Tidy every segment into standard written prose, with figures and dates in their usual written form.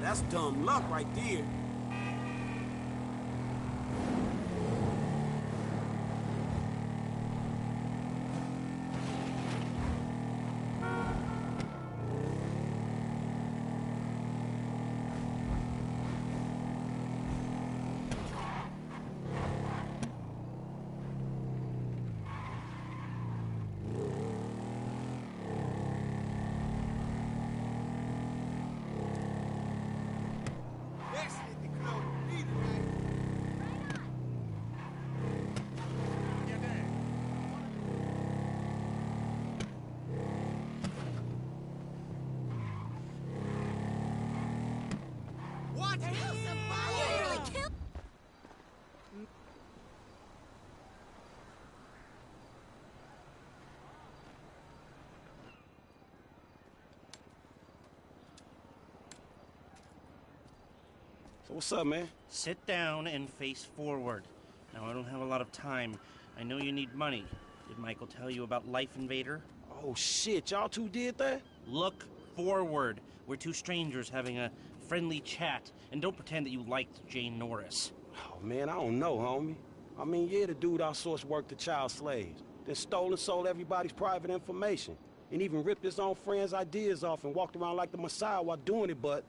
That's dumb luck right there. So what's up, man? Sit down and face forward. Now, I don't have a lot of time. I know you need money. Did Michael tell you about Life Invader? Oh, shit. Y'all two did that? Look forward. We're two strangers having a friendly chat. And don't pretend that you liked Jane Norris. Oh, man, I don't know, homie. I mean, yeah, the dude outsourced work to child slaves. Then stole and sold everybody's private information. And even ripped his own friends' ideas off and walked around like the Messiah while doing it, but...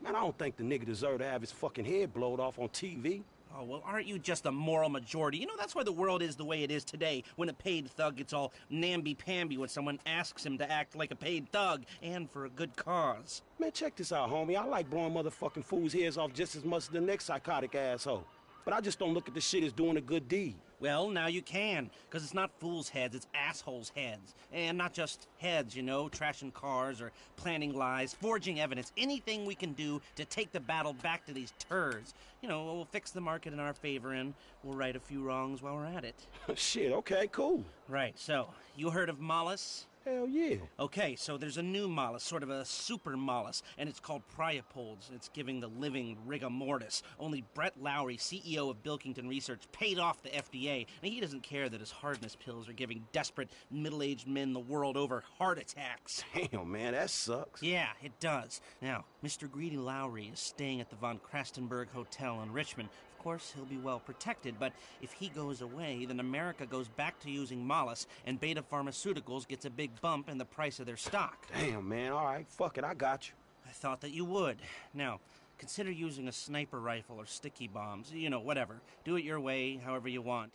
Man, I don't think the nigga deserved to have his fucking head blowed off on TV. Oh, well, aren't you just a moral majority? You know, that's why the world is the way it is today, when a paid thug gets all namby-pamby when someone asks him to act like a paid thug, and for a good cause. Man, check this out, homie. I like blowing motherfucking fools' heads off just as much as the next psychotic asshole. But I just don't look at the shit as doing a good deed. Well, now you can, because it's not fools' heads, it's assholes' heads. And not just heads, you know, trashing cars or planning lies, forging evidence, anything we can do to take the battle back to these turds. You know, we'll fix the market in our favor and we'll right a few wrongs while we're at it. Shit, okay, cool. Right, so, you heard of Mollis? Hell yeah. Okay, so there's a new mollusk, sort of a super mollusk, and it's called priapods. It's giving the living rigor mortis. Only Brett Lowry, CEO of Bilkington Research, paid off the FDA, and he doesn't care that his hardness pills are giving desperate middle-aged men the world over heart attacks. Damn, man, that sucks. Yeah, it does. Now, Mr. Greedy Lowry is staying at the Von Krastenberg Hotel in Richmond. Of course, he'll be well protected, but if he goes away, then America goes back to using Mollis, and Beta Pharmaceuticals gets a big bump in the price of their stock. Damn, man, all right, fuck it, I got you. I thought that you would. Now, consider using a sniper rifle or sticky bombs. You know, whatever. Do it your way, however you want.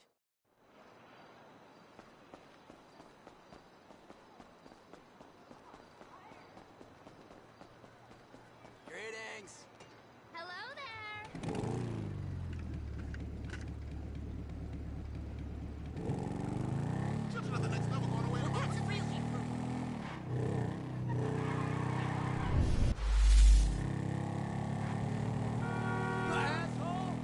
Greetings. Hello there. Children of the next level going away. Well, that's really asshole!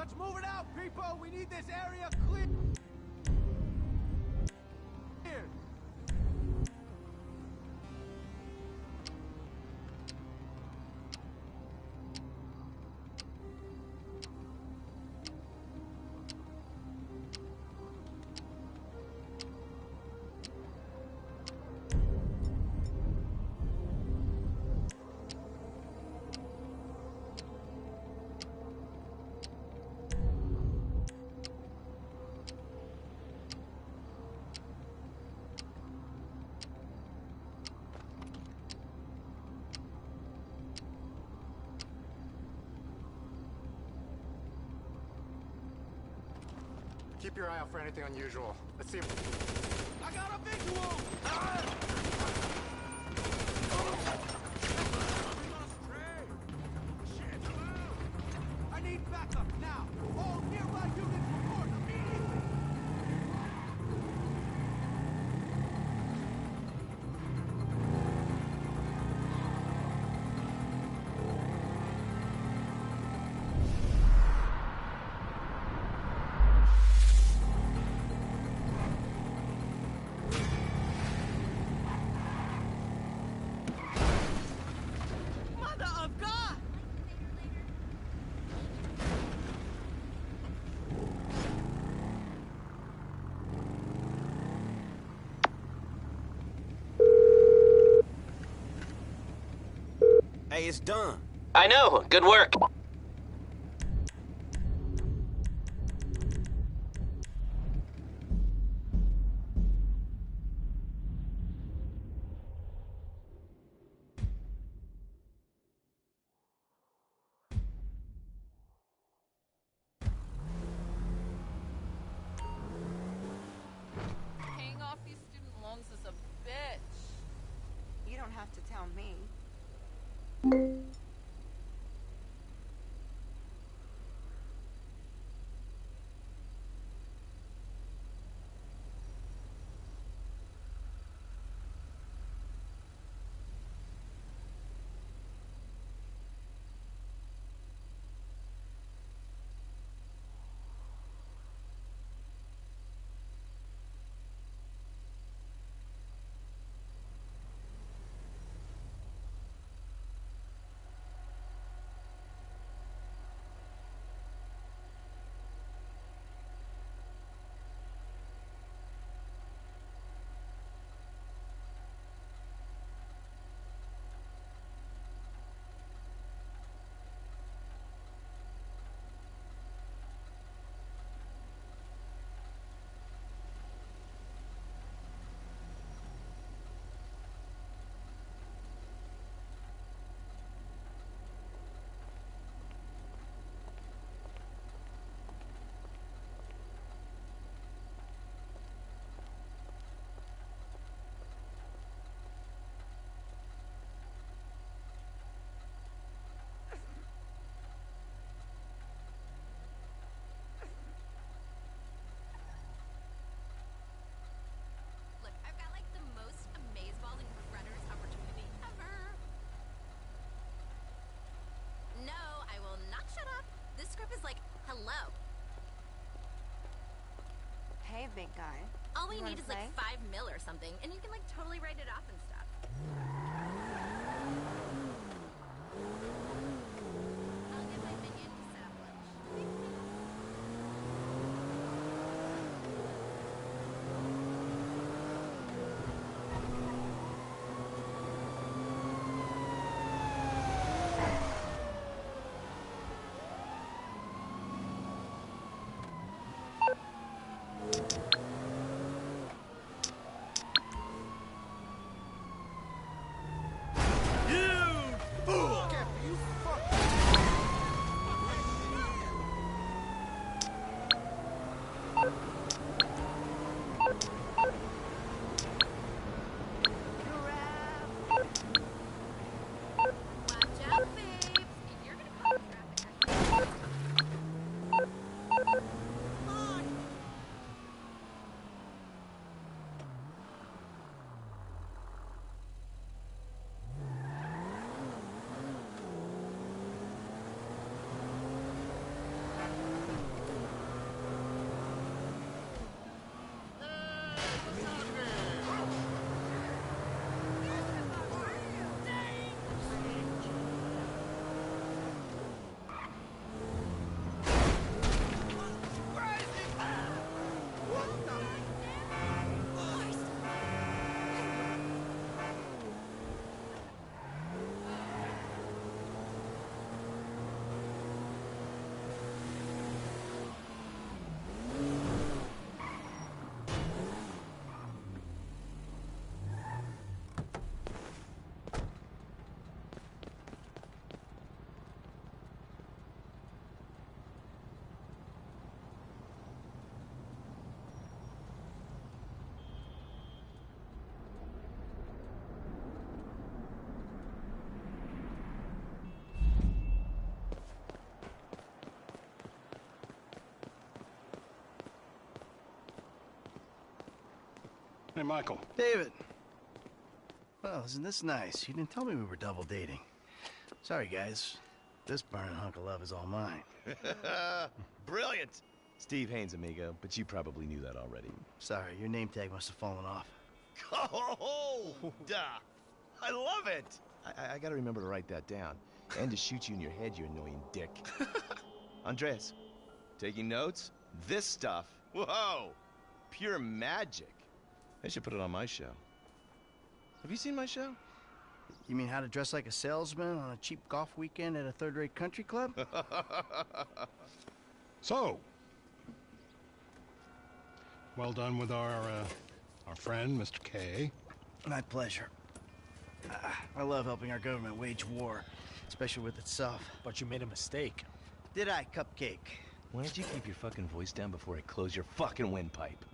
Let's move it out, people! We need this area clear! Keep your eye out for anything unusual. Let's see if... I got a visual! I need backup now! All nearby units report immediately! Mother of God! Hey, it's done. I know. Good work. Paying off these student loans is a bitch. You don't have to tell me. Look, I've got like the most amazeballs and grunners opportunity ever. No, I will not shut up. This script is like, hello. Hey, big guy. All we You need wanna is like play? 5 mil or something, and you can like totally write it off and stuff. I'll get my minion to set up lunch. Hey, Michael. David. Well, isn't this nice? You didn't tell me we were double dating. Sorry, guys. This burning hunk of love is all mine. Brilliant! Steve Haynes, amigo, but you probably knew that already. Sorry, your name tag must have fallen off. Oh, duh! I love it! I gotta remember to write that down. And to shoot you in your head, you annoying dick. Andreas, taking notes? This stuff, whoa! Pure magic. I should put it on my show. Have you seen my show? You mean how to dress like a salesman on a cheap golf weekend at a third-rate country club? So, well done with our friend, Mr. K. My pleasure. I love helping our government wage war, especially with itself. But you made a mistake. Did I, Cupcake? Why don't you keep your fucking voice down before I close your fucking windpipe?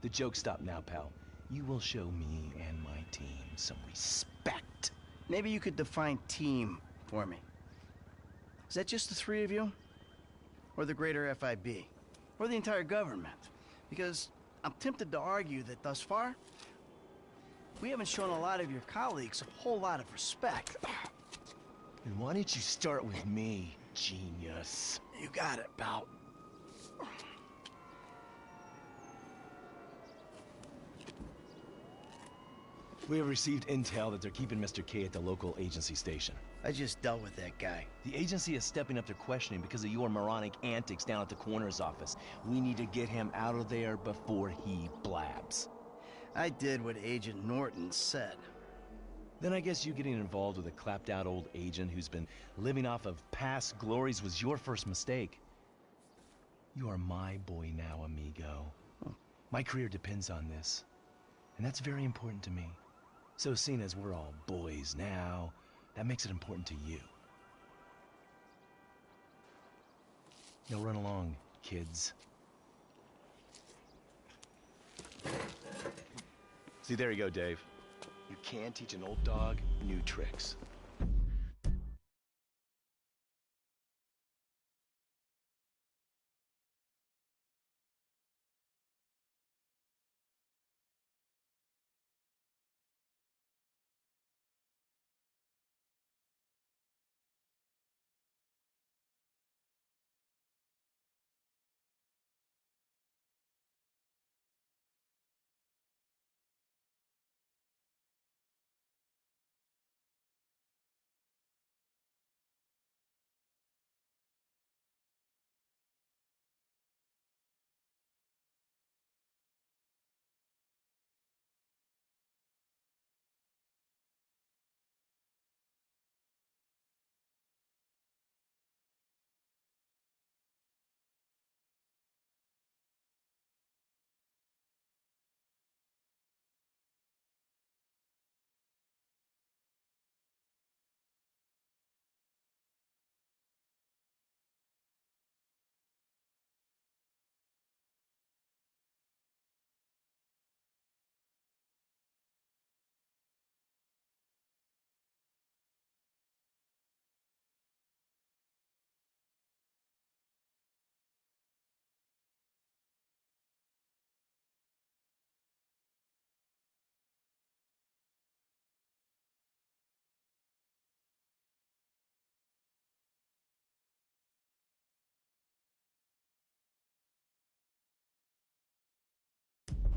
The joke stopped now, pal. You will show me and my team some respect. Maybe you could define team for me. Is that just the three of you? Or the greater FIB? Or the entire government? Because I'm tempted to argue that thus far, we haven't shown a lot of your colleagues a whole lot of respect. And why don't you start with me, genius? You got it, pal. We have received intel that they're keeping Mr. K at the local agency station. I just dealt with that guy. The agency is stepping up their questioning because of your moronic antics down at the coroner's office. We need to get him out of there before he blabs. I did what Agent Norton said. Then I guess you getting involved with a clapped-out old agent who's been living off of past glories was your first mistake. You are my boy now, amigo. My career depends on this, and that's very important to me. So seeing as we're all boys now, that makes it important to you. Now run along, kids. See, there you go, Dave. You can teach an old dog new tricks.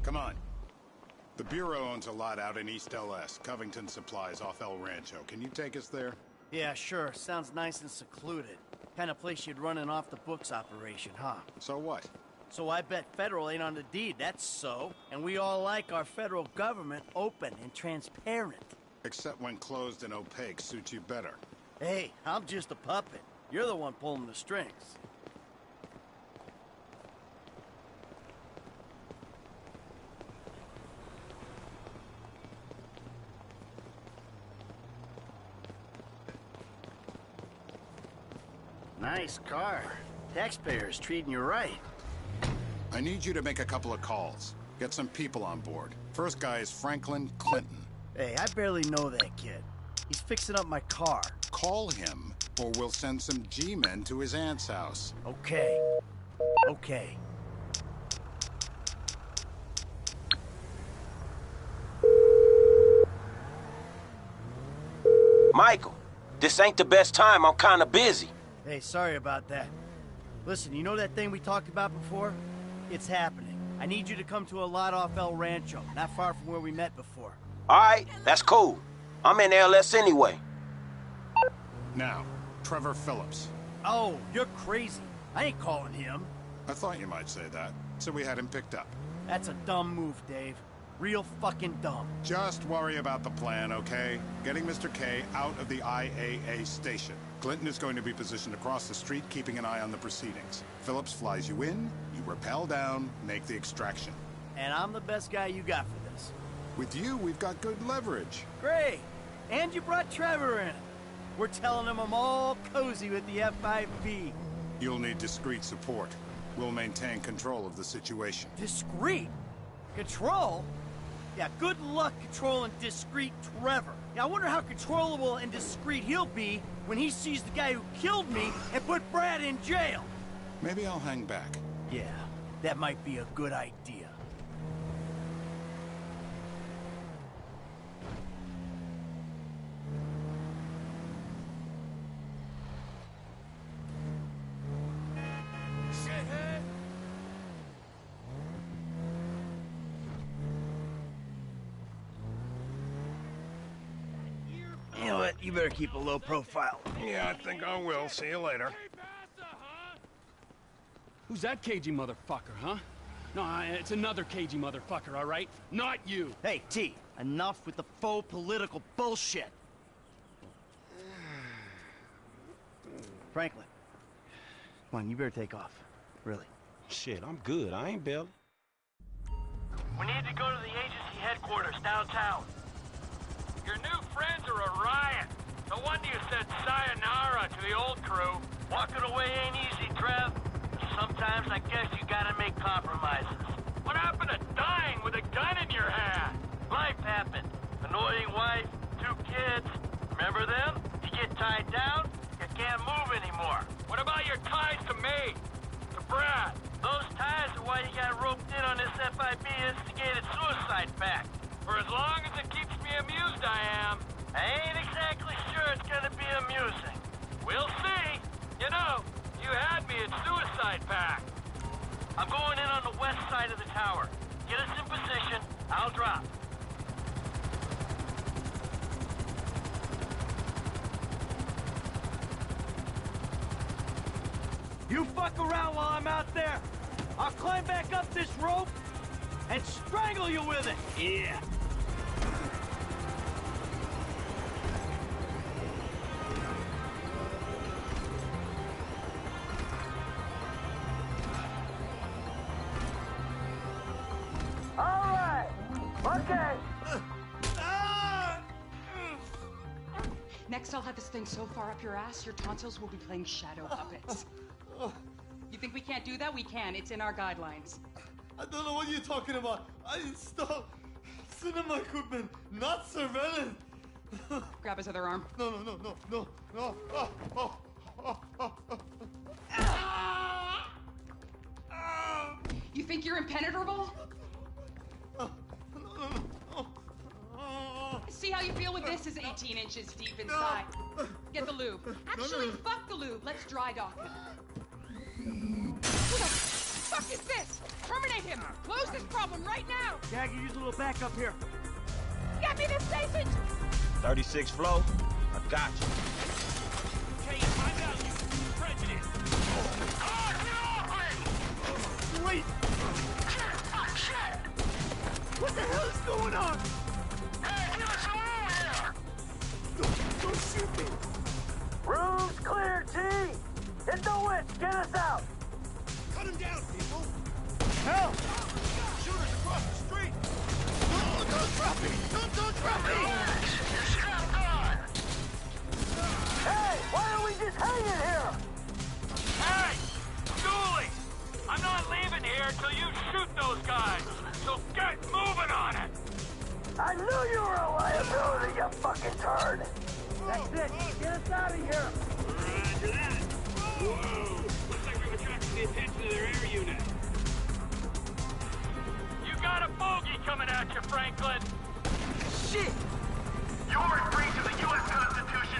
Come on. The Bureau owns a lot out in East LS, Covington Supplies off El Rancho. Can you take us there? Yeah, sure. Sounds nice and secluded. Kind of place you'd run an off-the-books operation, huh? So what? So I bet federal ain't on the deed, that's so. And we all like our federal government open and transparent. Except when closed and opaque suits you better. Hey, I'm just a puppet. You're the one pulling the strings. Nice car. Taxpayers treating you right. I need you to make a couple of calls. Get some people on board. First guy is Franklin Clinton. Hey, I barely know that kid. He's fixing up my car. Call him, or we'll send some G-men to his aunt's house. Okay. Okay. Michael, this ain't the best time. I'm kinda busy. Hey, sorry about that. Listen, you know that thing we talked about before? It's happening. I need you to come to a lot off El Rancho, not far from where we met before. Alright, that's cool. I'm in LS anyway. Now, Trevor Phillips. Oh, you're crazy. I ain't calling him. I thought you might say that, so we had him picked up. That's a dumb move, Dave. Real fucking dumb. Just worry about the plan, okay? Getting Mr. K out of the IAA station. Clinton is going to be positioned across the street, keeping an eye on the proceedings. Phillips flies you in, you rappel down, make the extraction. And I'm the best guy you got for this. With you, we've got good leverage. Great. And you brought Trevor in. We're telling him I'm all cozy with the F5B. You'll need discreet support. We'll maintain control of the situation. Discreet? Control? Yeah, good luck controlling discreet Trevor. Yeah, I wonder how controllable and discreet he'll be when he sees the guy who killed me and put Brad in jail. Maybe I'll hang back. Yeah, that might be a good idea. You know what? You better keep a low profile. Yeah, I think I will. See you later. Who's that cagey motherfucker, huh? No, it's another cagey motherfucker, all right? Not you. Hey, T, enough with the faux political bullshit. Franklin, come on, you better take off. Really. Shit, I'm good. I ain't bailing. We need to go to the agency headquarters downtown. Your new friends are a riot. No wonder you said sayonara to the old crew. Walking away ain't easy, Trev. Sometimes I guess you gotta make compromises. What happened to dying with a gun in your hand? Life happened. Annoying wife, 2 kids. Remember them? You get tied down, you can't move anymore. What about your ties to me? To Brad? Those ties are why you got roped in on this FIB instigated suicide pact. For as long as it keeps me amused, I am. I ain't exactly sure it's gonna be amusing. We'll see. You know, you had me at suicide pact. I'm going in on the west side of the tower. Get us in position, I'll drop. You fuck around while I'm out there. I'll climb back up this rope and strangle you with it. Yeah. Next, I'll have this thing so far up your ass, your tonsils will be playing shadow puppets. You think we can't do that? We can. It's in our guidelines. I don't know what you're talking about. I installed cinema equipment, not surveillance. Grab his other arm. No. You think you're impenetrable? See how you feel with this is 18 inches deep inside. Get the lube. Actually, fuck the lube. Let's dry dock him. Who the fuck is this? Terminate him! Close this problem right now! Jackie, use a little backup here. Get me this station! 36 flow. I got you. Hey, find out you prejudice. Wait! Shit! What the hell is going on? Hey, give us a room here! Don't shoot me! Room's clear, T! Hit the witch! Get us out! Cut him down, people! Help! Shooters across the street! No, don't drop me! Don't drop me! You're strapped on! Hey, why are we just hanging here? Hey, Julie! I'm not leaving here till you shoot those guys! So get moving on it! I knew you were a liability, you fucking turd! That's it! Get us out of here! Roger that! Whoa! Looks like we've attracted the attention of their air unit. You got a bogey coming at you, Franklin! Shit! You're in breach of the U.S. Constitution!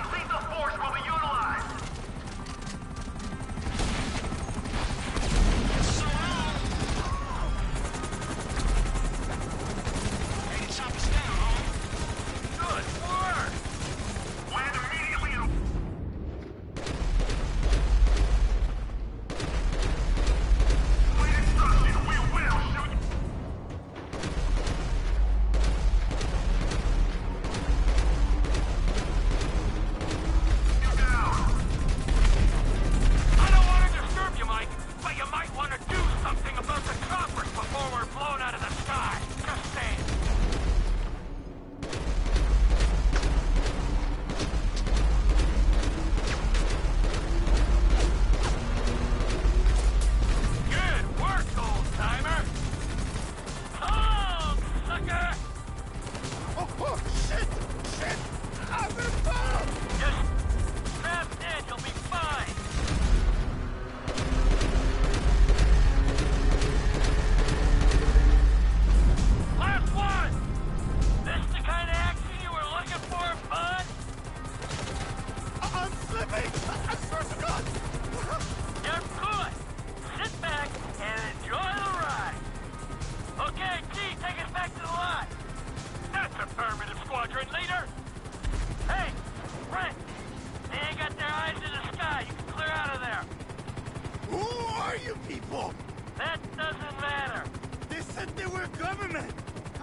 are you people? That doesn't matter. They said they were government.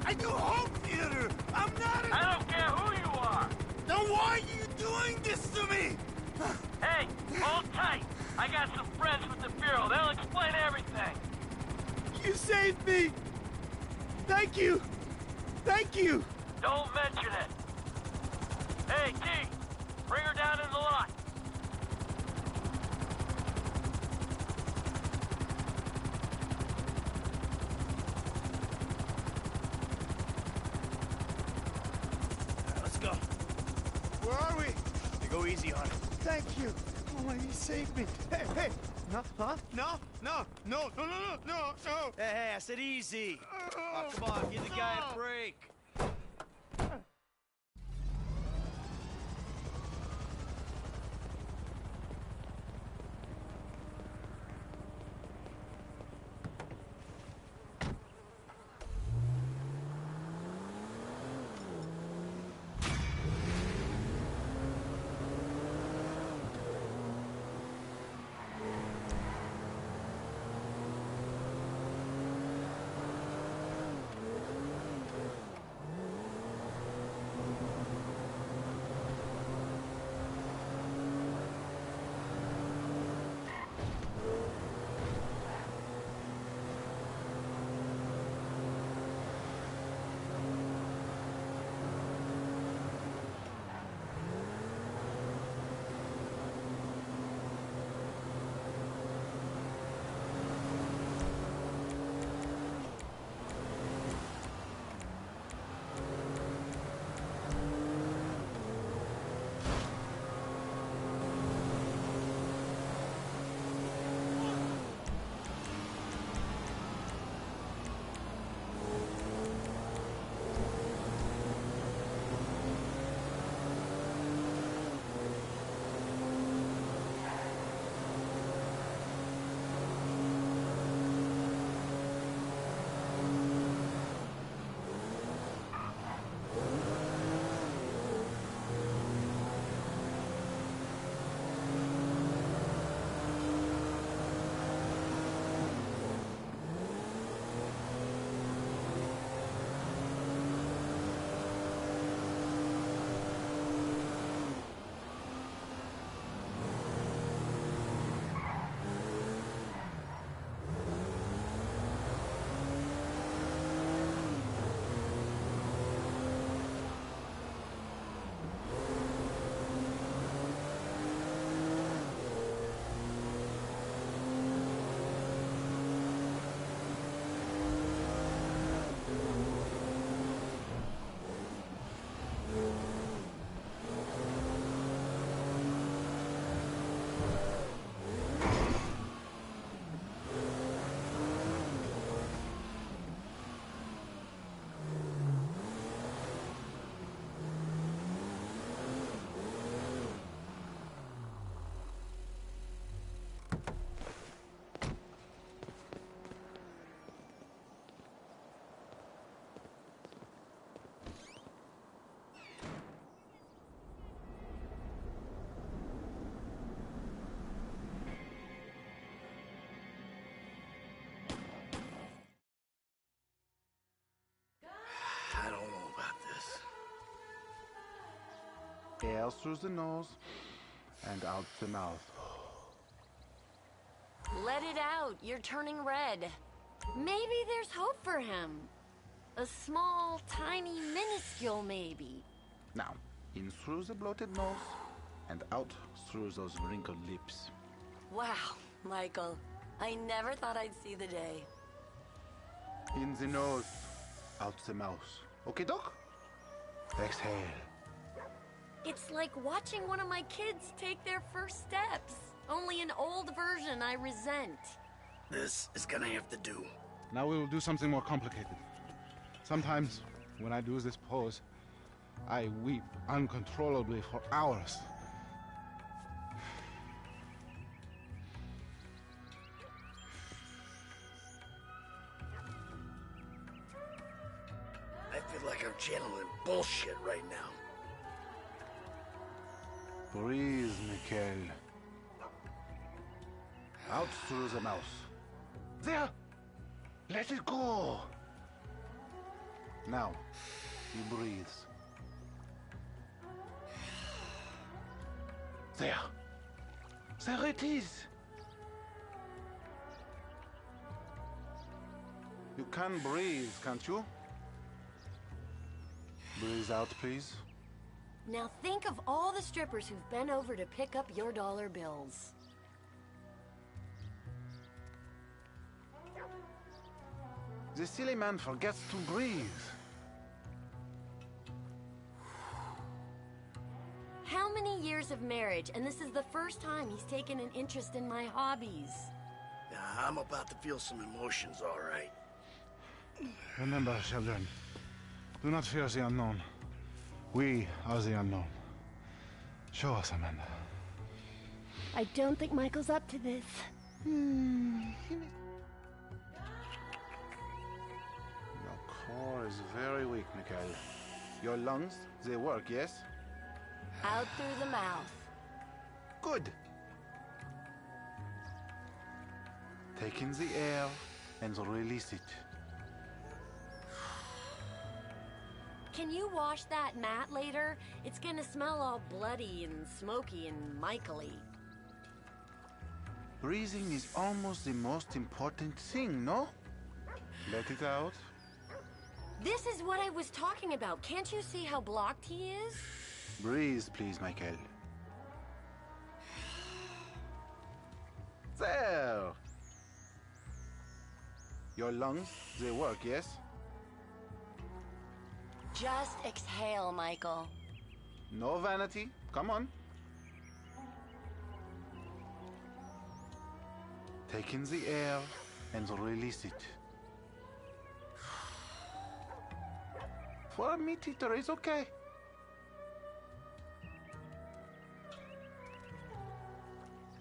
I do home theater. I'm not a... I don't care who you are. Then why are you doing this to me? Hey, hold tight. I got some friends with the Bureau. They'll explain everything. You saved me. Thank you. Thank you. Don't mention it. Hey, T, bring her down in the lot. Let's go. Where are we? You go easy on it. Thank you. Oh, you saved me. Hey, hey. No, huh? No. Hey, I said easy. Oh, come on, give the guy a break. I don't know about this. Air through the nose and out the mouth. Let it out. You're turning red. Maybe there's hope for him. A small, tiny, minuscule maybe. Now, in through the bloated nose and out through those wrinkled lips. Wow, Michael. I never thought I'd see the day. In the nose, out the mouth. Okay, Doc? Exhale. It's like watching one of my kids take their first steps. Only an old version I resent. This is gonna have to do. Now we will do something more complicated. Sometimes, when I do this pose, I weep uncontrollably for hours. I feel like I'm channeling bullshit right now. Breathe, Mikhail. Out through the mouth. There! Let it go! Now, he breathes. There! There it is! You can breathe, can't you? Breathe out, please. Now think of all the strippers who've been over to pick up your dollar bills. The silly man forgets to breathe. How many years of marriage, and this is the first time he's taken an interest in my hobbies. I'm about to feel some emotions, all right. Remember, children, do not fear the unknown. We are the unknown. Show us, Amanda. I don't think Michael's up to this. Your core is very weak, Mikhail. Your lungs, they work, yes? Out through the mouth. Good. Take in the air and release it. Can you wash that mat later? It's gonna smell all bloody and smoky and Michael-y. Breathing is almost the most important thing, no? Let it out. This is what I was talking about. Can't you see how blocked he is? Breathe, please, Michael. There! Your lungs, they work, yes? Just exhale, Michael. No vanity. Come on. Take in the air and release it. For a meat eater, it's okay.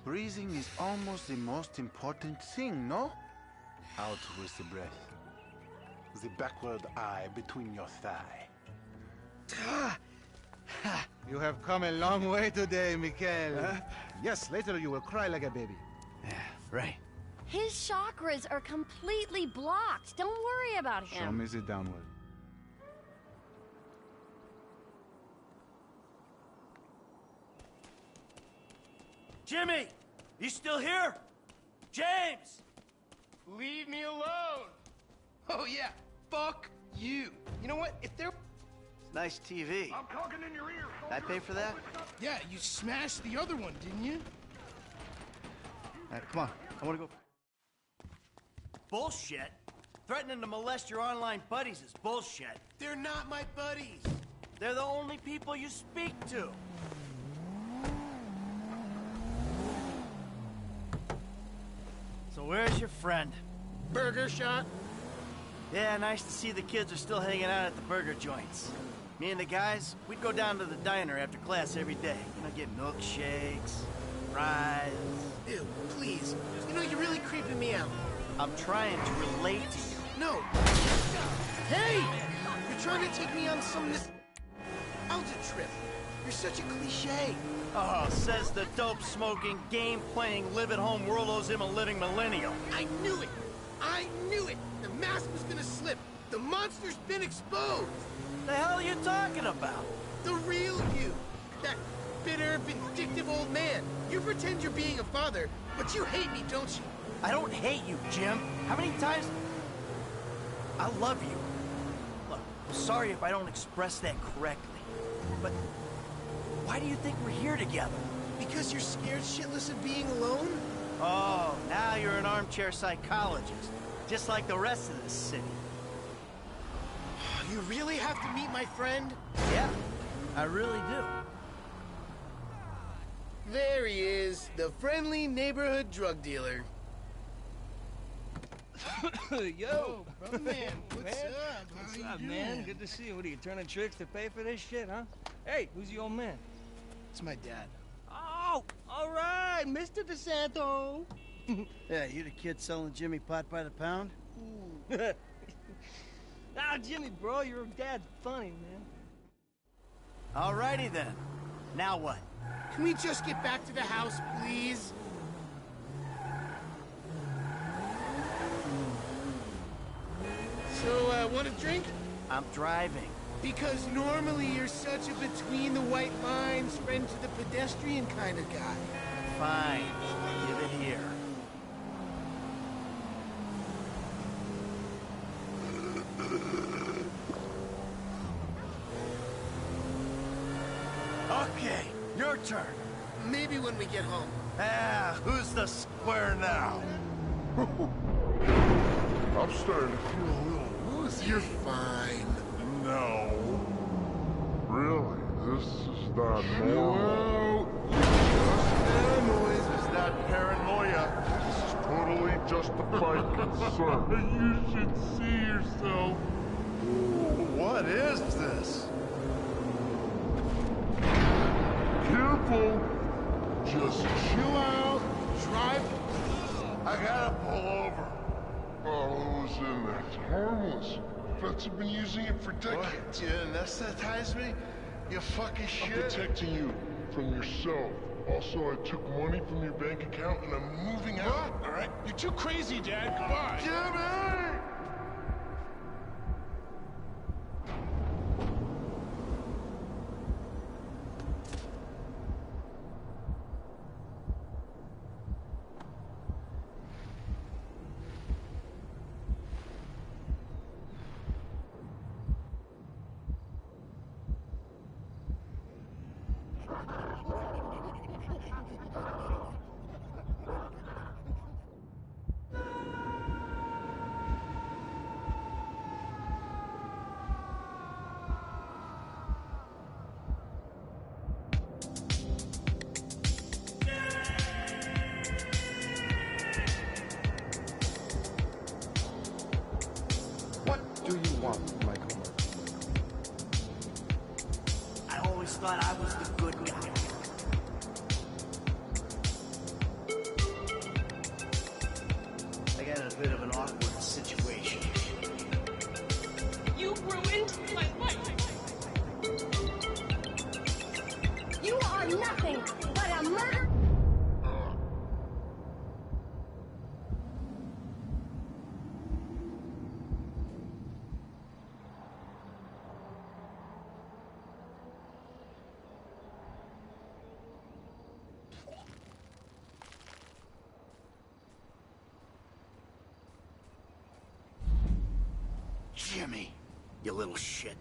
Breathing is almost the most important thing, no? Out with the breath. The backward eye between your thigh. You have come a long way today, Mikhail. Yes, later you will cry like a baby. Yeah, right. His chakras are completely blocked. Don't worry about him. Show me the downward. Jimmy! You still here? James! Leave me alone! Oh yeah, fuck you. You know what? If they're... Nice TV. I'm talking in your ear. Did I pay for that? Yeah, you smashed the other one, didn't you? All right, come on. I want to go. Bullshit? Threatening to molest your online buddies is bullshit. They're not my buddies. They're the only people you speak to. So where's your friend? Burger shot? Yeah, nice to see the kids are still hanging out at the burger joints. Me and the guys, we'd go down to the diner after class every day. You know, get milkshakes, fries. Ew, please. You know, you're really creeping me out. I'm trying to relate to you. No. Hey! You're trying to take me on some nostalgia trip. You're such a cliche. Oh, says the dope-smoking, game-playing, live-at-home world owes him a living millennial. I knew it! I knew it! The mask was gonna slip. The monster's been exposed. The hell are you talking about? The real you. That bitter, vindictive old man. You pretend you're being a father, but you hate me, don't you? I don't hate you, Jim. How many times... I love you. Look, I'm sorry if I don't express that correctly, but why do you think we're here together? Because you're scared shitless of being alone? Oh, now you're an armchair psychologist, just like the rest of this city. You really have to meet my friend? Yeah, I really do. There he is, the friendly neighborhood drug dealer. Yo, brother man, what's up? What's up, man? Good to see you. What are you turning tricks to pay for this shit, huh? Hey, who's your old man? It's my dad. Oh, all right, Mr. DeSanto. Yeah, you the kid selling Jimmy pot by the pound? Ah, Jimmy, bro, your dad's funny, man. Alrighty then. Now what? Can we just get back to the house, please? want a drink? I'm driving. Because normally you're such a between the white lines, friend to the pedestrian kind of guy. Fine. Give it here. Okay, your turn. Maybe when we get home. Who's the square now? I'm starting to feel a little woozy. You're fine. No. Really? This is not normal. Paranoid. This is not paranoia. This is totally justified concern. You should see yourself. What is this? Careful. Just chill out. Drive. I gotta pull over. Oh, who's in there? It's harmless. Vets have been using it for decades. What? You anesthetize me? You fucking shit? I'm protecting you from yourself. Also, I took money from your bank account and I'm moving out. All right? You're too crazy, Dad. Goodbye. Jimmy! Do you want, Michael? I always thought I was the good guy. I got in a bit of an awkward situation. You ruined my life. You are nothing but a murder. Jimmy, you little shit.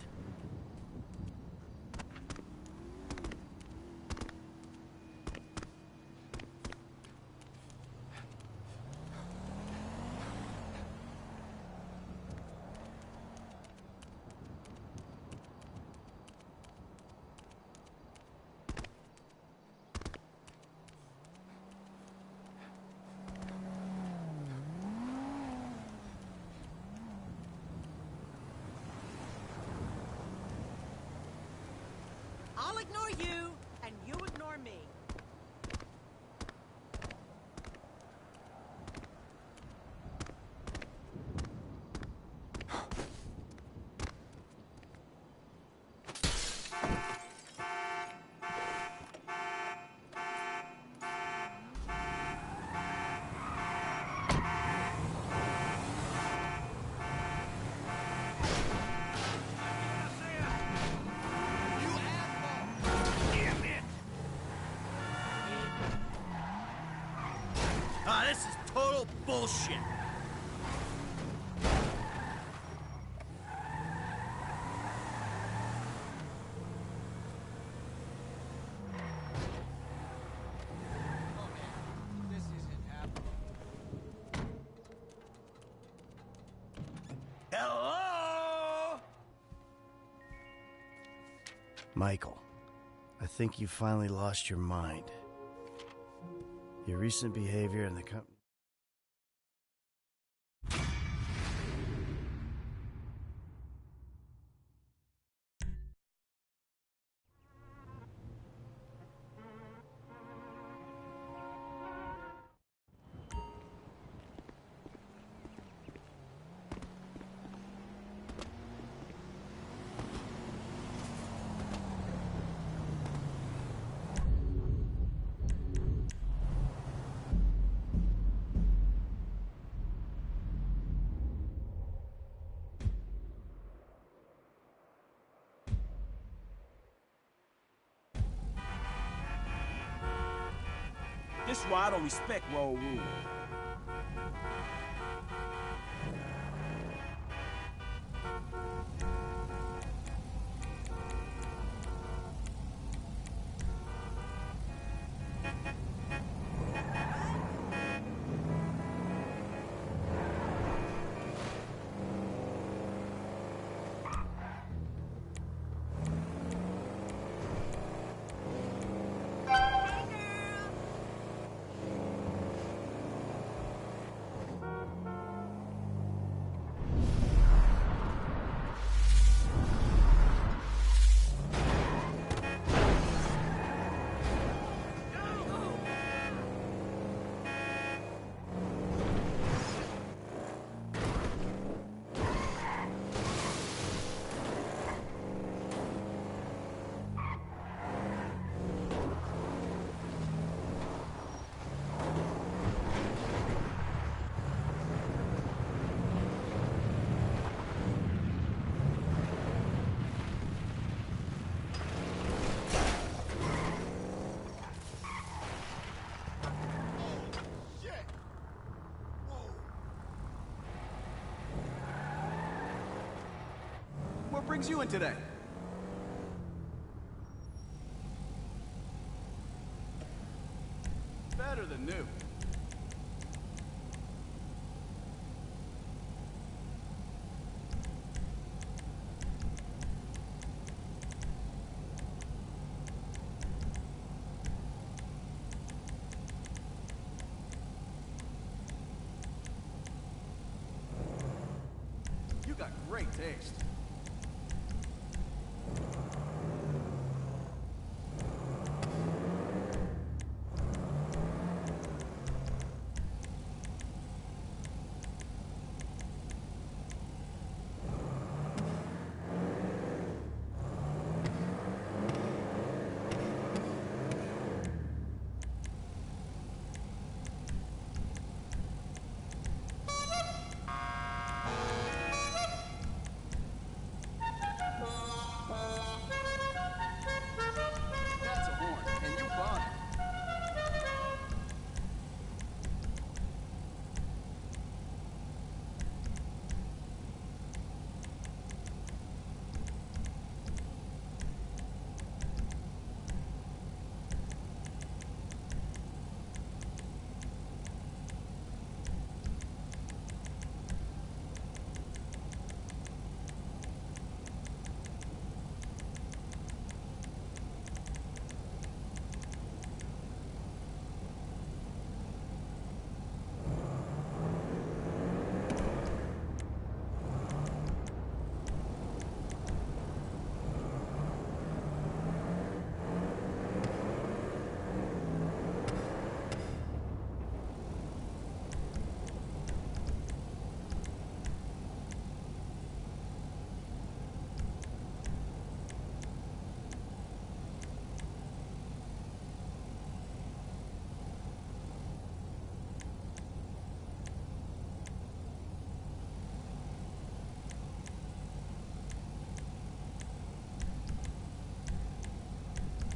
I'll ignore you, and you ignore me. This is total bullshit. This isn't happening. Hello? Michael, I think you finally lost your mind. Your recent behavior in the company. This why I don't respect road rules. What brings you in today? Better than new. You got great taste. That's a horn, and you bought it.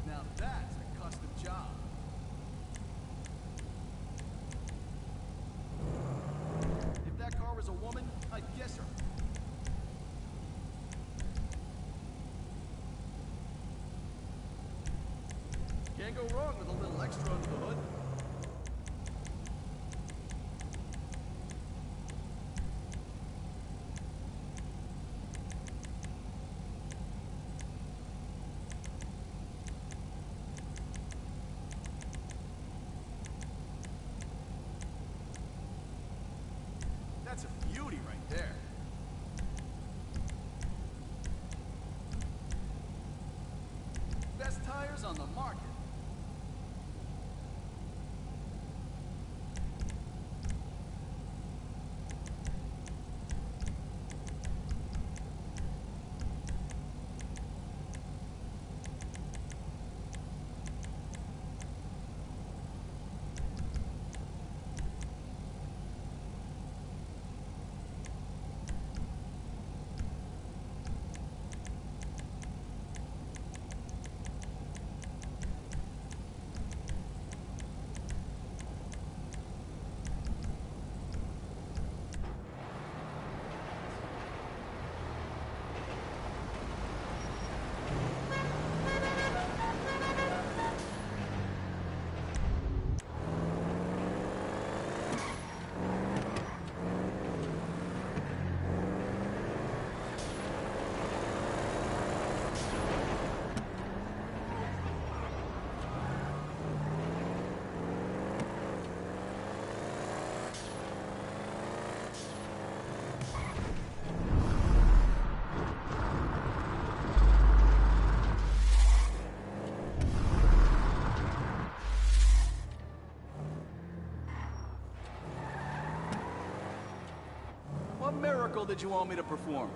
Now that's a custom job. If that car was a woman, I'd kiss her. Can't go wrong with a little extra under the hood. That's a beauty right there. Best tires on the market. miracle did you want me to perform?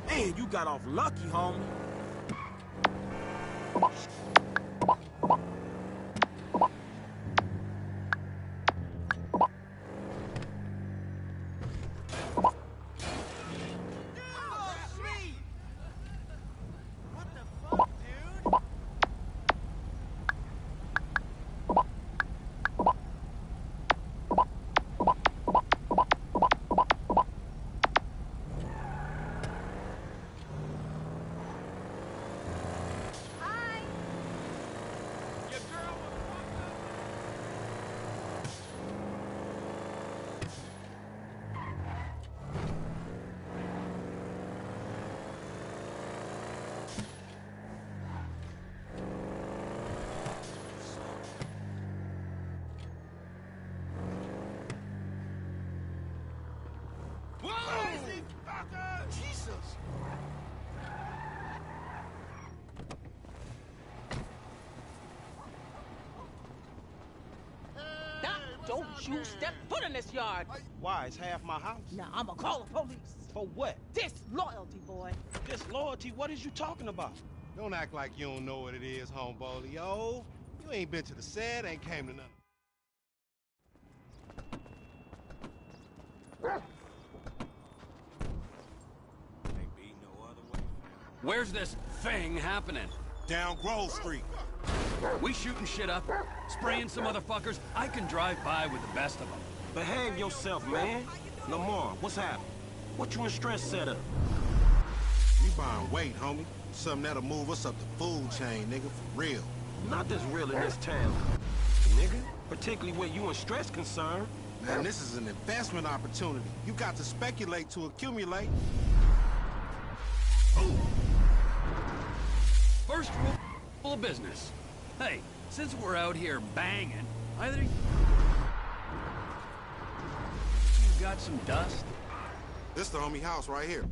Man, you got off lucky, homie. Jesus! Don't you step foot in this yard. Why? It's half my house. Now I'ma call the police. For what? Disloyalty, boy. Disloyalty? What is you talking about? Don't act like you don't know what it is, homeboy. Yo, you ain't been to the set, ain't came to none. Where's this thing happening? Down Grove Street. We shooting shit up, spraying some motherfuckers. I can drive by with the best of them. Behave yourself, man. Lamar, what's happening? What you in stress set up? You buying weight, homie. Something that'll move us up the food chain, nigga, for real. Not this real in this town, nigga. Particularly where you in stress concerned. Man, this is an investment opportunity. You got to speculate to accumulate. Ooh. First rule of business. Hey, since we're out here banging, either you got some dust? This the homie house right here.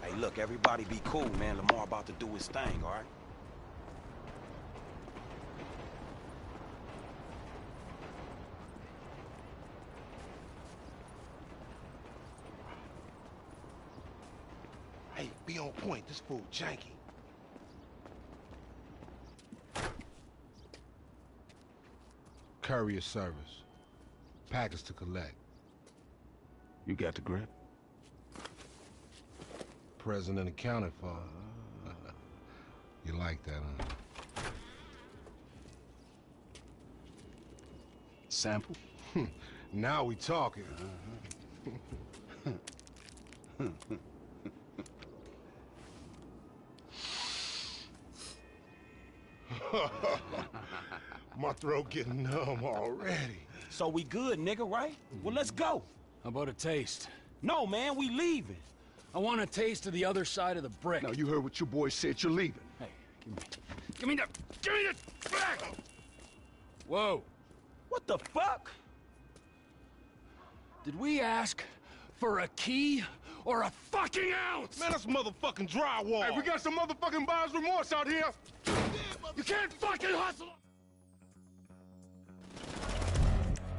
Hey, look, everybody be cool, man. Lamar about to do his thing, all right? Hey, be on point. This fool janky. Courier service. Package to collect. You got the grip? Present and accounted for. You like that, huh? Sample? Now we talking. My throat getting numb already. So we good, nigga, right? Well, let's go. How about a taste? No, man, we leaving. I want a taste of the other side of the brick. Now, you heard what your boy said. You're leaving. Hey, give me the back! Whoa. What the fuck? Did we ask for a key or a fucking ounce? Man, that's motherfucking drywall. Hey, we got some motherfucking buyer's remorse out here. You can't fucking hustle!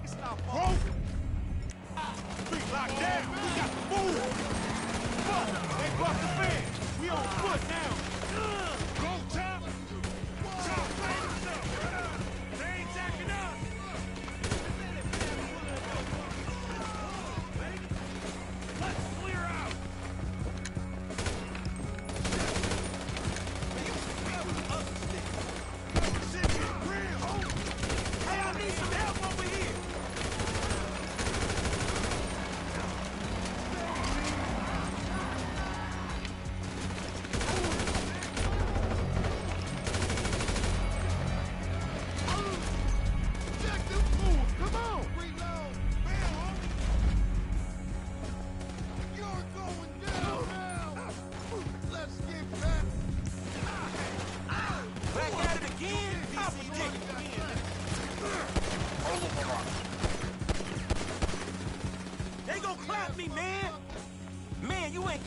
It's not broke. Street locked down. We got to move. Fuck, they bust the fence. We on foot now. Go, Top. Top, play yourself. They ain't attacking us. Let's clear out. Shit get real, homie. Hey, I need some help over here.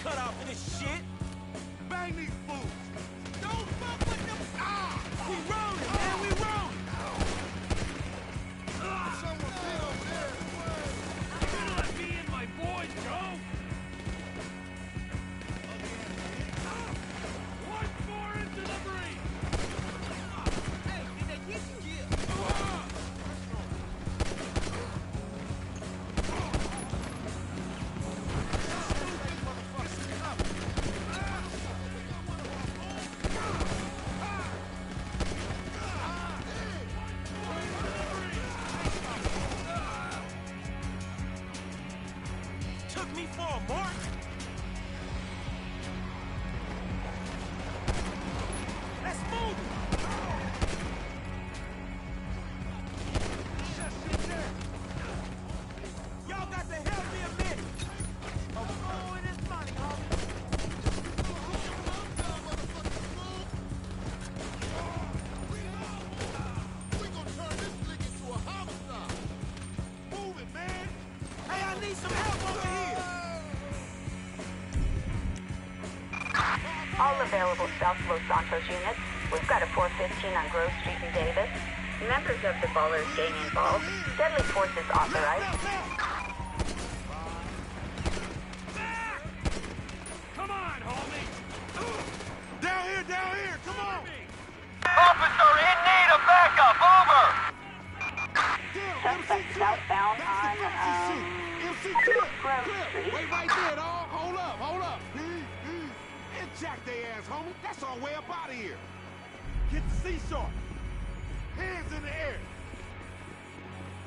cut out for this shit. Bang these fools. Don't fuck with them. Ah! We rolling, man, we rolling. Someone big over there. You let me and my boys go. One more into the breach. Hey, did they get you? Yeah. Took me for a mark. Let's move it. Y'all got to help me a minute. Oh, it is money, homie. We gonna turn this thing into a homicide. Move it, man. Hey, I need some help over here. All available South Los Santos units. We've got a 415 on Grove Street in Davis. Members of the Ballers gang involved. Deadly force is authorized. Come on, homie. Down here, come on. Officer in need of backup, over. Suspect southbound on MC Clip. Grove Street. Wait right there, dog. Hold up. And jack they ass, homie. That's our way up out of here. Get the seesaw. Hands in the air.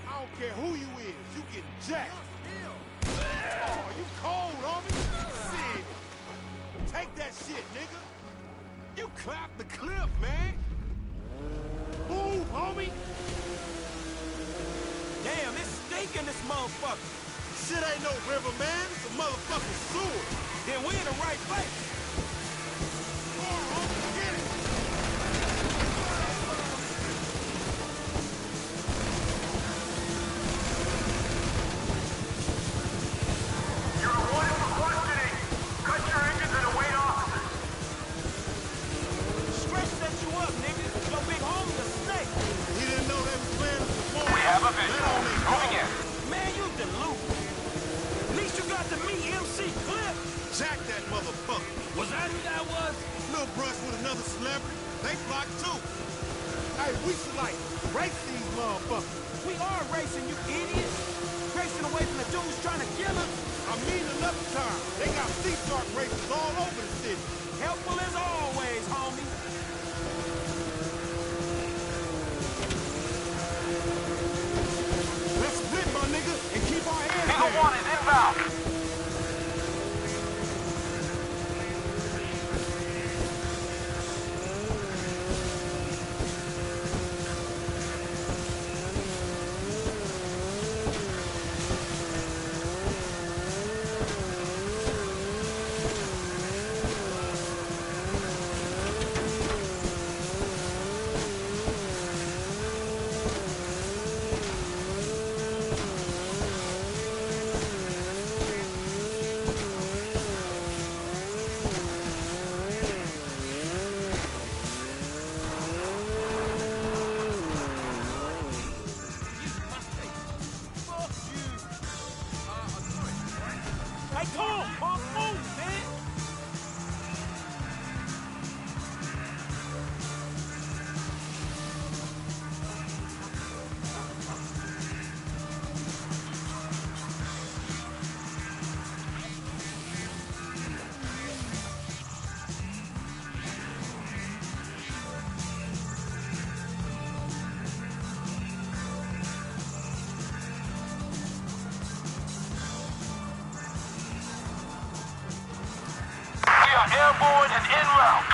I don't care who you is. You get jacked. Oh, you cold, homie. Shit. Take that shit, nigga. You clap the clip, man. Move, homie. Damn, it's stinking this motherfucker. Shit ain't no river, man. It's a motherfucking sewer. Then we in the right place. Come on, homie. Get it. You're wanted for questioning. Cut your engines and await officers. Stretch set you up, nigga. Your big homie a snake. He didn't know they was playing us before. We have a visual. Moving in. Man, you delusional. At least you got to meet MC Clip. Jack that motherfucker. Was that who that was? Little brush with another celebrity. They blocked too. Hey, we should like race these motherfuckers. We are racing, you idiot. Racing away from the dudes trying to kill us. I mean another time. They got sea shark races all over the city. Helpful as always, homie. Let's split, my nigga, and keep our hands Eagle down. 1 is inbound. Hey, come on, punk, move, man. We are airborne and en route.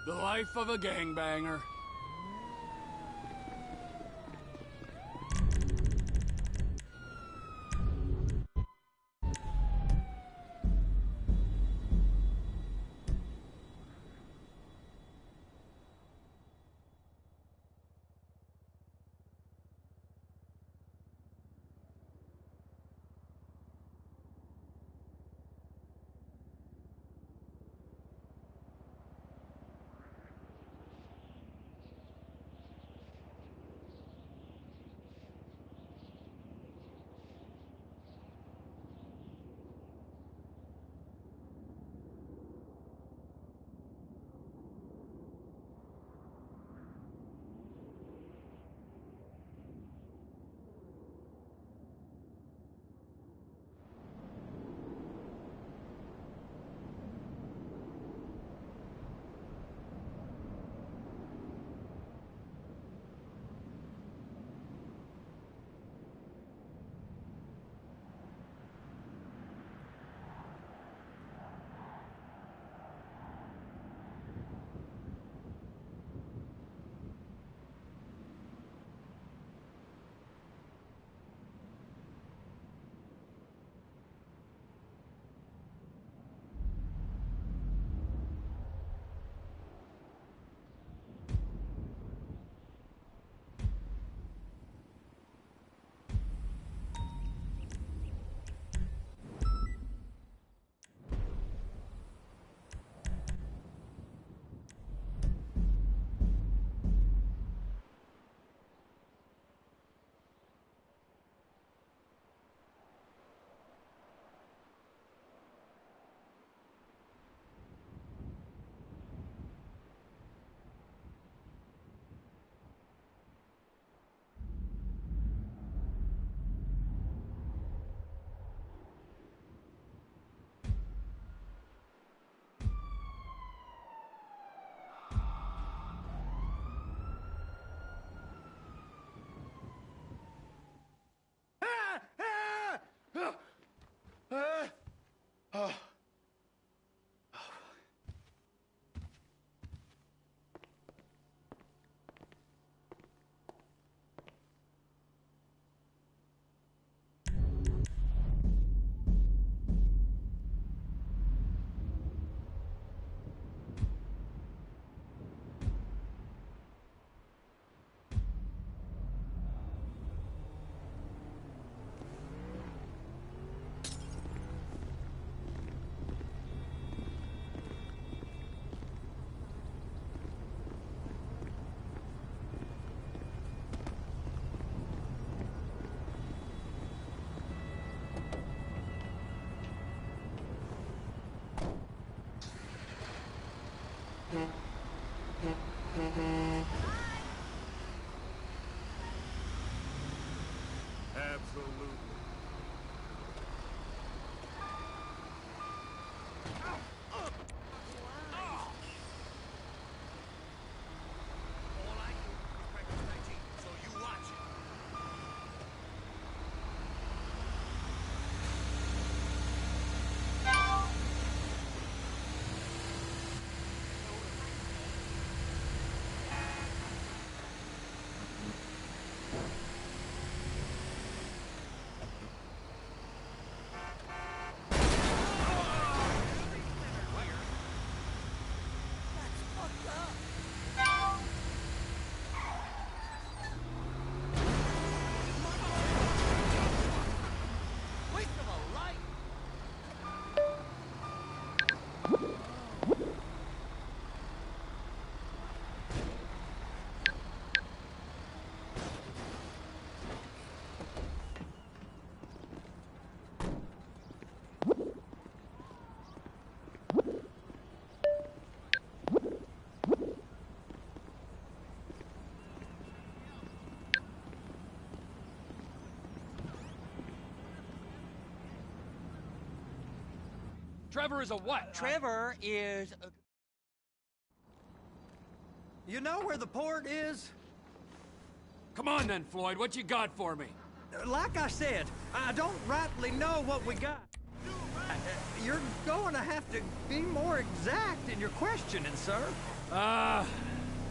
The life of a gangbanger. Absolutely. Trevor is a what? Trevor is a... You know where the port is? Come on then, Floyd. What you got for me? Like I said, I don't rightly know what we got. You're going to have to be more exact in your questioning, sir.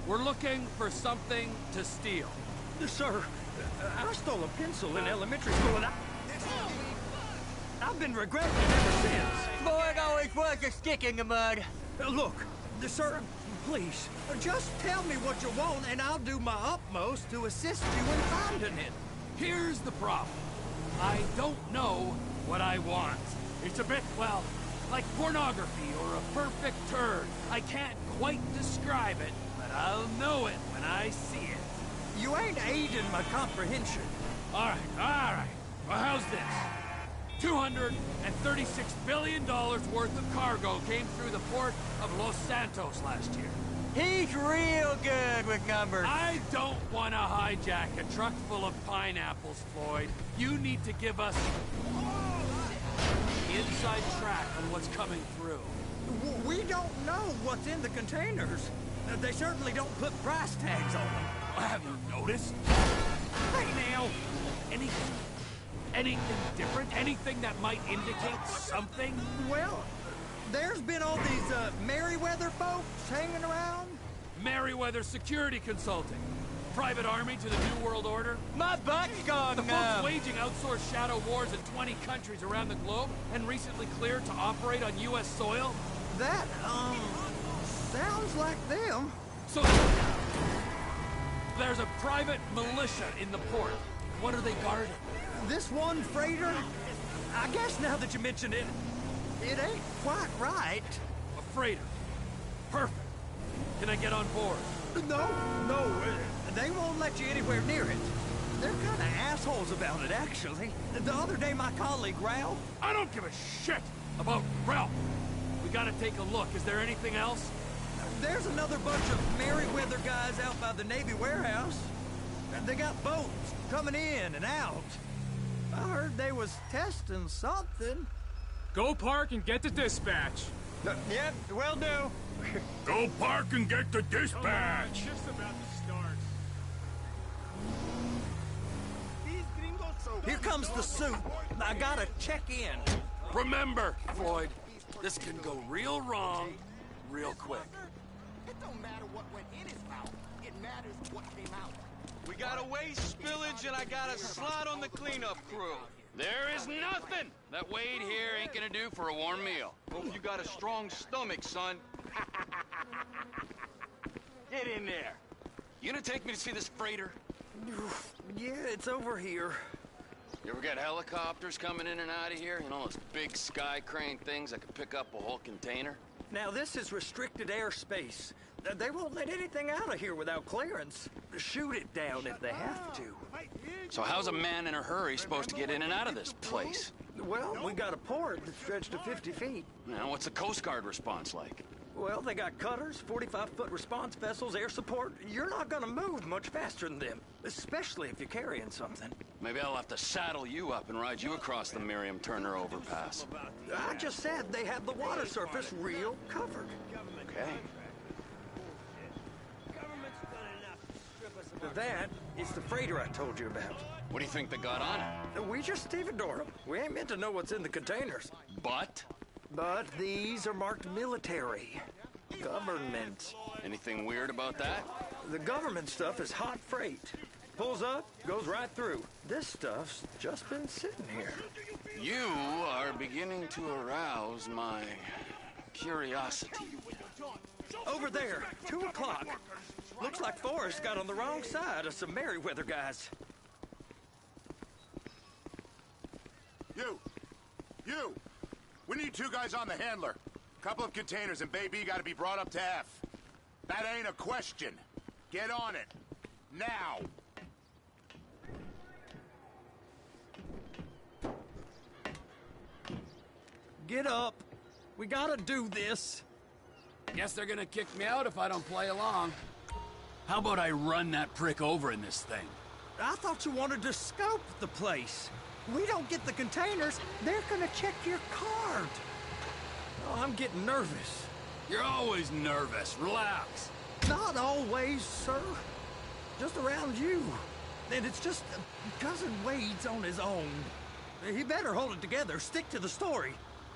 We're looking for something to steal. Sir, I stole a pencil in elementary school and I've been regretting it ever since. Boy, it always was a stick in the mud. Look, sir, please, just tell me what you want and I'll do my utmost to assist you in finding it. Here's the problem. I don't know what I want. It's a bit, well, like pornography or a perfect turd. I can't quite describe it, but I'll know it when I see it. You ain't aiding my comprehension. All right. Well, how's this? $236 billion worth of cargo came through the port of Los Santos last year. He's real good with numbers. I don't want to hijack a truck full of pineapples, Floyd. You need to give us inside track on what's coming through. We don't know what's in the containers. They certainly don't put price tags on them. Have you noticed? Hey, now. Anything different? Anything that might indicate something? Well, there's been all these Merryweather folks hanging around. Merryweather Security Consulting. Private army to the New World Order. My butt's gone The numb. folks waging outsourced shadow wars in 20 countries around the globe and recently cleared to operate on U.S. soil. That, sounds like them. So there's a private militia in the port. What are they guarding? This one freighter? I guess now that you mention it, it ain't quite right. A freighter. Perfect. Can I get on board? No, they won't let you anywhere near it. They're kind of assholes about it, actually. The other day, my colleague, Ralph... I don't give a shit about Ralph. We gotta take a look. Is there anything else? There's another bunch of Merryweather guys out by the Navy warehouse. They got boats coming in and out. I heard they was testing something. Go park and get the dispatch. Yep, will do. Go park and get the dispatch. Just about to start. Here comes the suit. I gotta check in. Remember, Floyd, this can go real wrong real quick. It don't matter what went in his mouth. It matters what came out. We got a waste spillage and I got a slot on the cleanup crew. There is nothing that Wade here ain't gonna do for a warm meal. Hope you got a strong stomach, son. Get in there. You gonna take me to see this freighter? Yeah, it's over here. You ever got helicopters coming in and out of here? You know, those big sky crane things that could pick up a whole container? Now, this is restricted airspace. They won't let anything out of here without clearance. Shoot it down if they have to. So how's a man in a hurry supposed to get in and out of this place? Well, we got a port that stretched to 50 feet. Now, what's the Coast Guard response like? Well, they got cutters, 45-foot response vessels, air support. You're not gonna move much faster than them, especially if you're carrying something. Maybe I'll have to saddle you up and ride you across the Miriam Turner overpass. I just said they have the water surface real covered. Okay. That is the freighter I told you about. What do you think they got on it? We just stevedore them. We ain't meant to know what's in the containers. But these are marked military. Government. Anything weird about that? The government stuff is hot freight. Pulls up, goes right through. This stuff's just been sitting here. You are beginning to arouse my curiosity. Over there, 2 o'clock. Looks like Forrest got on the wrong side of some Merryweather guys. You! We need 2 guys on the handler. Couple of containers and Baby gotta be brought up to F. That ain't a question. Get on it. Now! Get up. We gotta do this. Guess they're gonna kick me out if I don't play along. How about I run that prick over in this thing? I thought you wanted to scope the place. We don't get the containers, they're gonna check your card. Oh, I'm getting nervous. You're always nervous. Relax. Not always, sir. Just around you. And it's just Cousin Wade's on his own. He better hold it together. Stick to the story.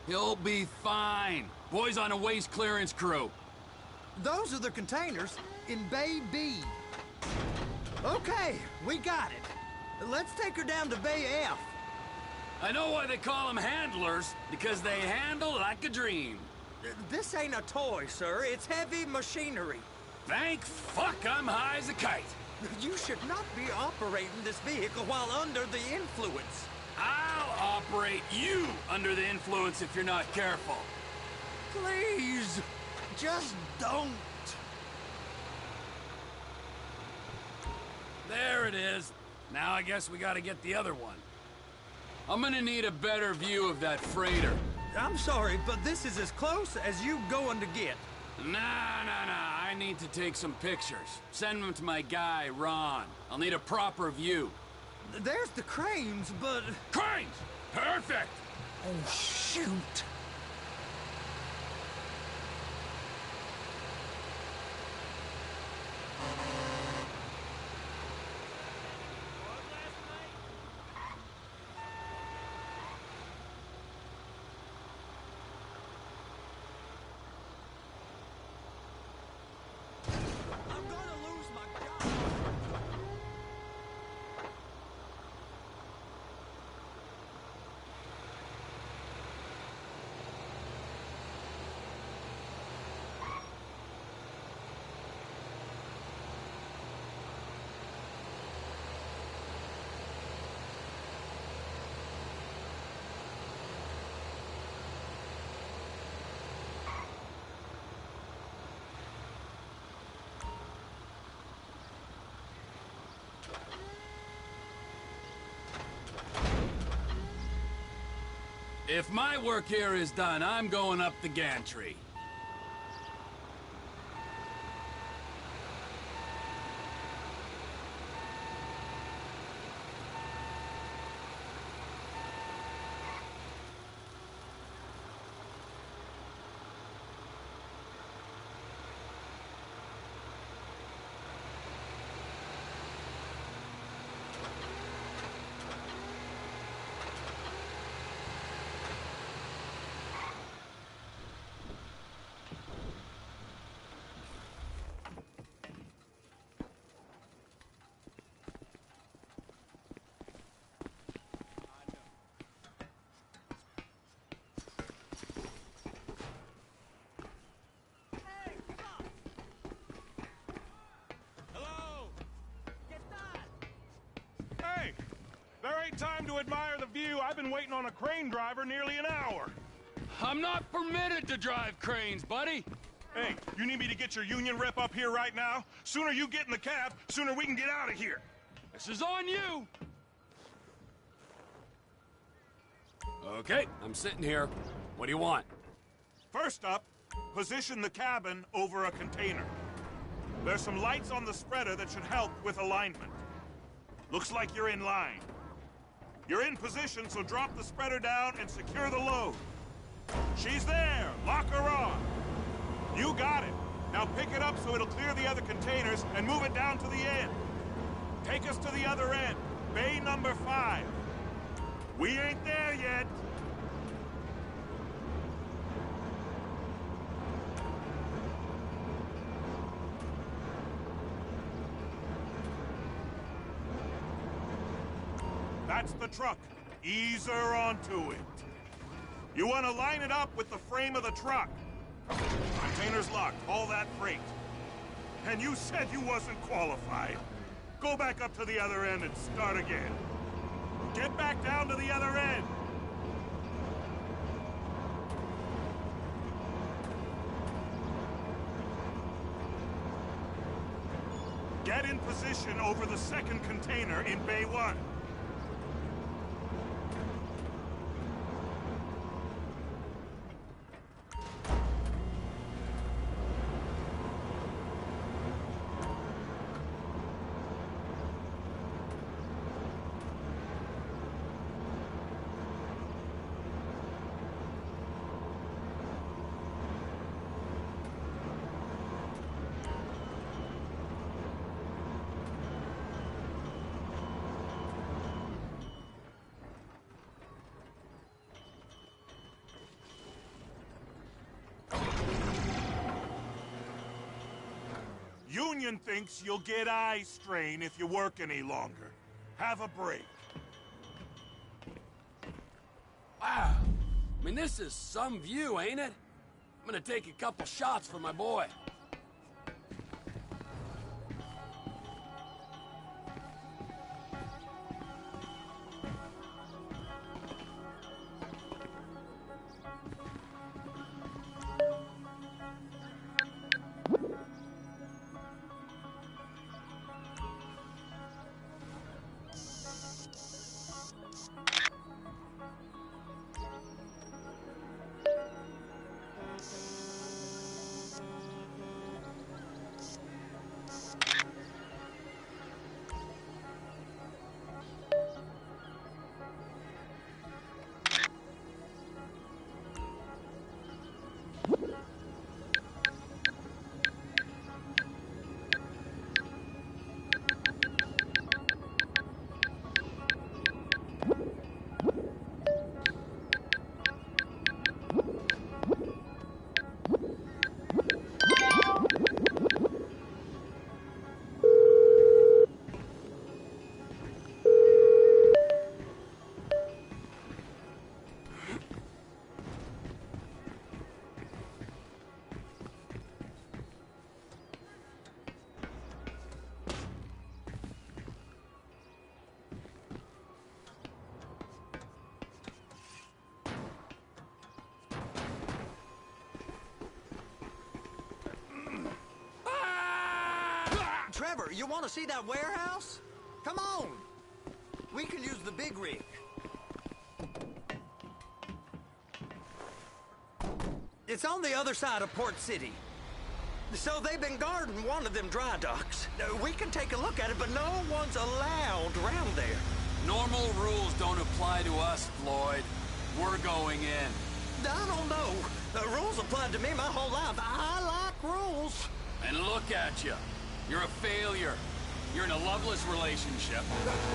He'll be fine. Boy's on a waste clearance crew. Those are the containers in Bay B. Okay, we got it. Let's take her down to Bay F. I know why they call them handlers, because they handle like a dream. This ain't a toy, sir. It's heavy machinery. Thank fuck I'm high as a kite. You should not be operating this vehicle while under the influence. I'll operate you under the influence if you're not careful. Please, just don't. There it is. Now I guess we gotta get the other one. I'm gonna need a better view of that freighter. I'm sorry, but this is as close as you going to get. Nah. I need to take some pictures. Send them to my guy, Ron. I'll need a proper view. There's the cranes, but... Cranes! Perfect! Oh, shoot. If my work here is done, I'm going up the gantry. Time to admire the view. I've been waiting on a crane driver nearly an hour. I'm not permitted to drive cranes, buddy. Hey, you need me to get your union rep up here right now? Sooner you get in the cab, sooner we can get out of here. This is on you. Okay, I'm sitting here. What do you want? First up, position the cabin over a container. There's some lights on the spreader that should help with alignment. Looks like you're in line. You're in position, so drop the spreader down and secure the load. She's there. Lock her on. You got it. Now pick it up so it'll clear the other containers and move it down to the end. Take us to the other end. Bay number 5. We ain't there yet. That's the truck. Ease her onto it. You want to line it up with the frame of the truck. Container's locked. All that freight. And you said you wasn't qualified. Go back up to the other end and start again. Get back down to the other end. Get in position over the second container in Bay 1. Union thinks you'll get eye strain if you work any longer. Have a break. Wow. I mean, this is some view, ain't it? I'm gonna take a couple shots for my boy. Trevor, you want to see that warehouse? Come on. We can use the big rig. It's on the other side of Port City. So they've been guarding one of them dry docks. We can take a look at it, but no one's allowed around there. Normal rules don't apply to us, Floyd. We're going in. I don't know. The rules applied to me my whole life. I like rules. And look at you. You're a failure. You're in a loveless relationship.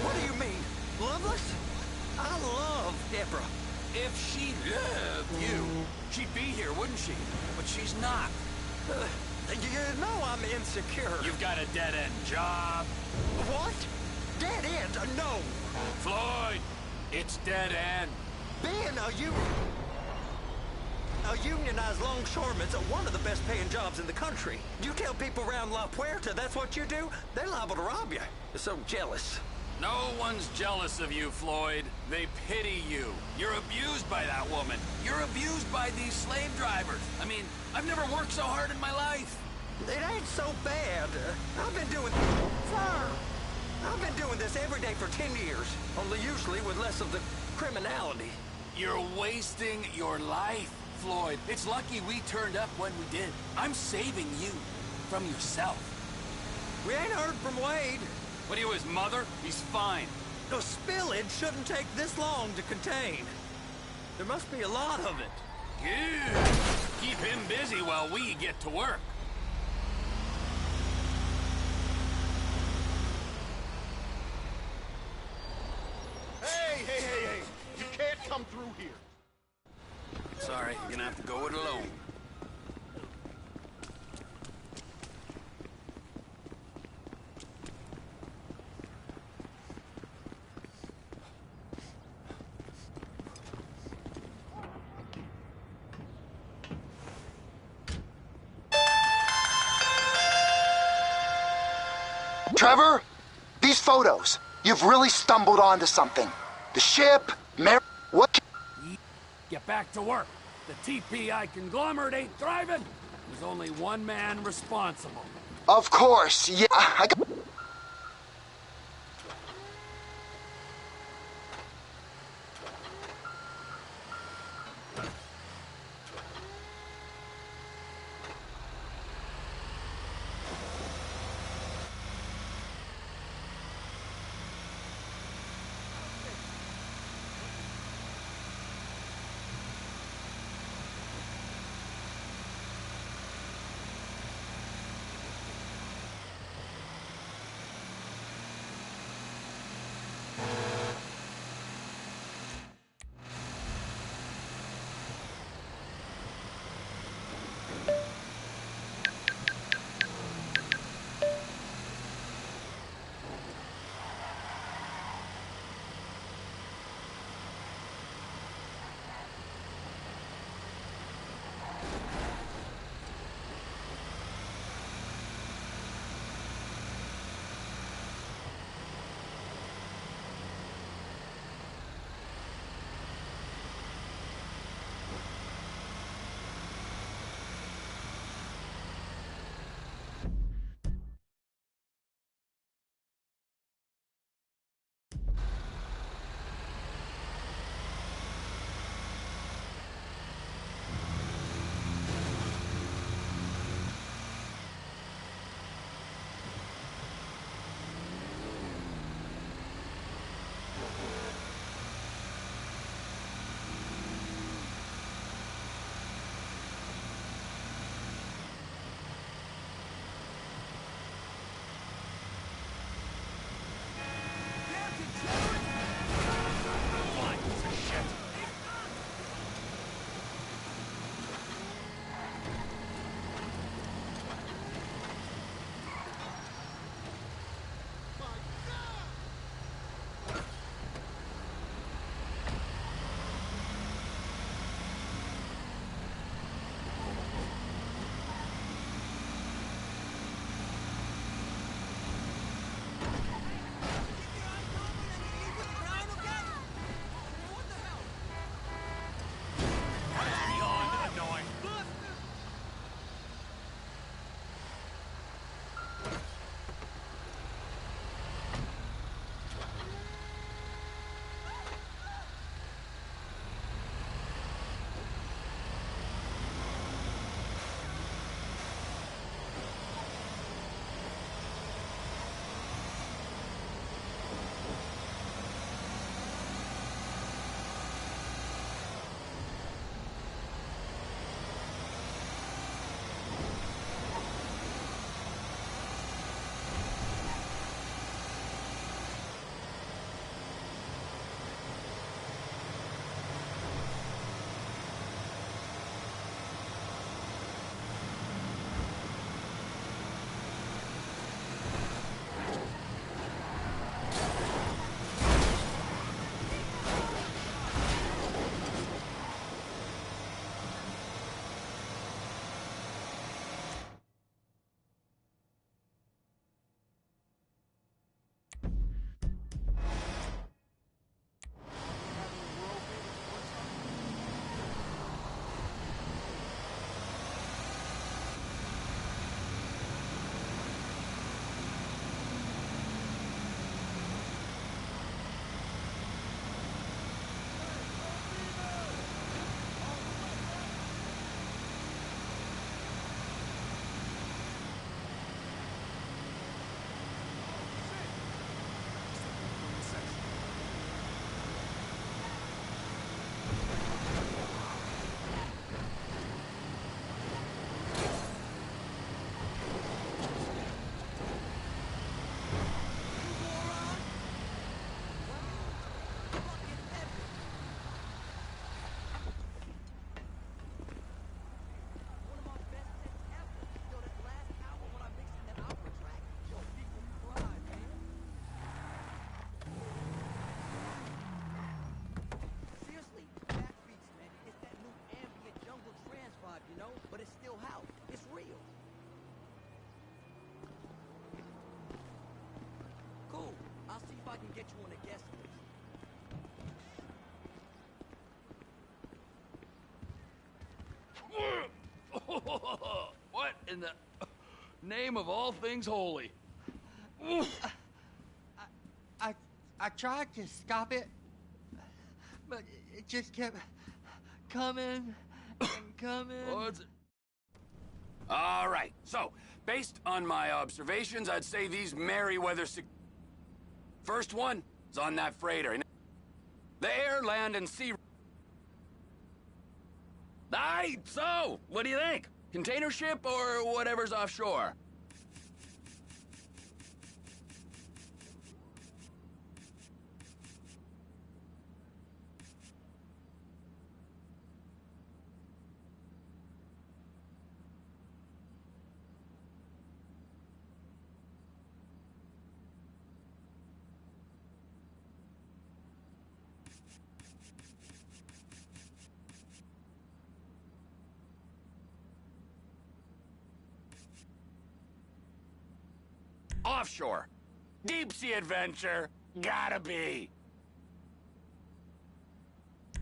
What do you mean? Loveless? I love Deborah. If she loved you, she'd be here, wouldn't she? But she's not. You know I'm insecure. You've got a dead-end job. What? Dead end? No. Floyd, it's dead end. Ben, a unionized longshoreman's one of the best paying jobs in the country. You tell people around La Puerta that's what you do, they're liable to rob you. They're so jealous. No one's jealous of you, Floyd. They pity you. You're abused by that woman. You're abused by these slave drivers. I mean, I've never worked so hard in my life. It ain't so bad. I've been doing... Sir! I've been doing this every day for 10 years, only usually with less of the criminality. You're wasting your life, Floyd. It's lucky we turned up when we did. I'm saving you from yourself. We ain't heard from Wade. What are you, his mother? He's fine. The spillage shouldn't take this long to contain. There must be a lot of it. Good. Keep him busy while we get to work. Hey! You can't come through here. Sorry, you're gonna have to go it alone. Trevor, these photos, you've really stumbled onto something. The ship, what? Get back to work. The TPI conglomerate ain't thriving. There's only one man responsible. Of course, yeah. get you on a guest list. What in the name of all things holy? I tried to stop it, but it just kept coming and coming. All right, so, based on my observations, I'd say these Merryweather... First one is on that freighter. The air, land, and sea... Aye, so, what do you think? Container ship or whatever's offshore? Offshore. Deep sea adventure. Gotta be.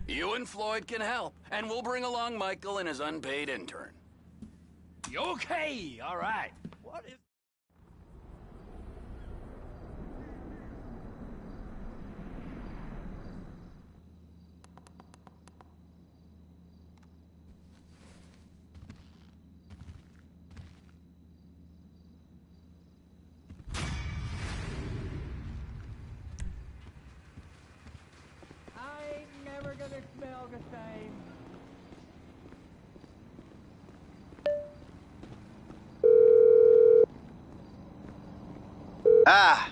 You and Floyd can help, and we'll bring along Michael and his unpaid intern. Okay, all right. What is... I ain't never gonna smell the same. Ah!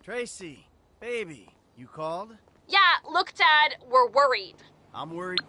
Tracy, baby, you called? Yeah, look, Dad, we're worried. I'm worried.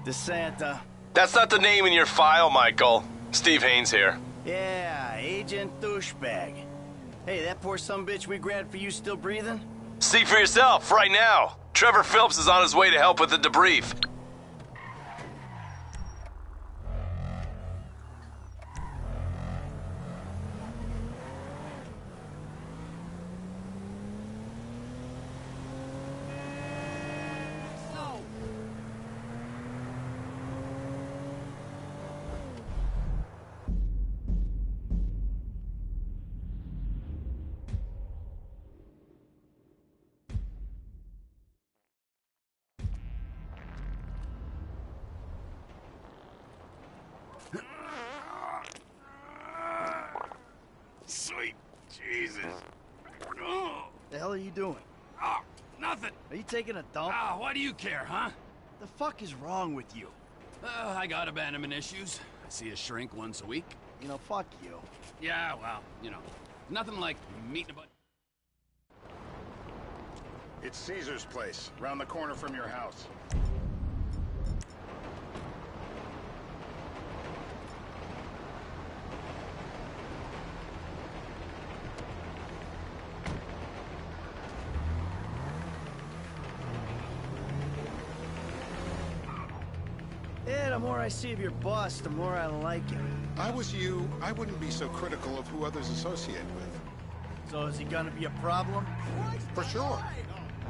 DeSanta. That's not the name in your file, Michael. Steve Haynes here. Yeah, Agent Douchebag. Hey, that poor sumbitch we grabbed for you still breathing? See for yourself, right now. Trevor Phillips is on his way to help with the debrief. Jesus. The hell are you doing? Oh, nothing. Are you taking a dump? Ah, why do you care, huh? The fuck is wrong with you? I got abandonment issues. I see a shrink once a week. You know, fuck you. Yeah, well, you know, nothing like meeting a bunch. It's Caesar's place, round the corner from your house. Yeah, the more I see of your boss, the more I like him. If I was you, I wouldn't be so critical of who others associate with. So is he gonna be a problem? For sure.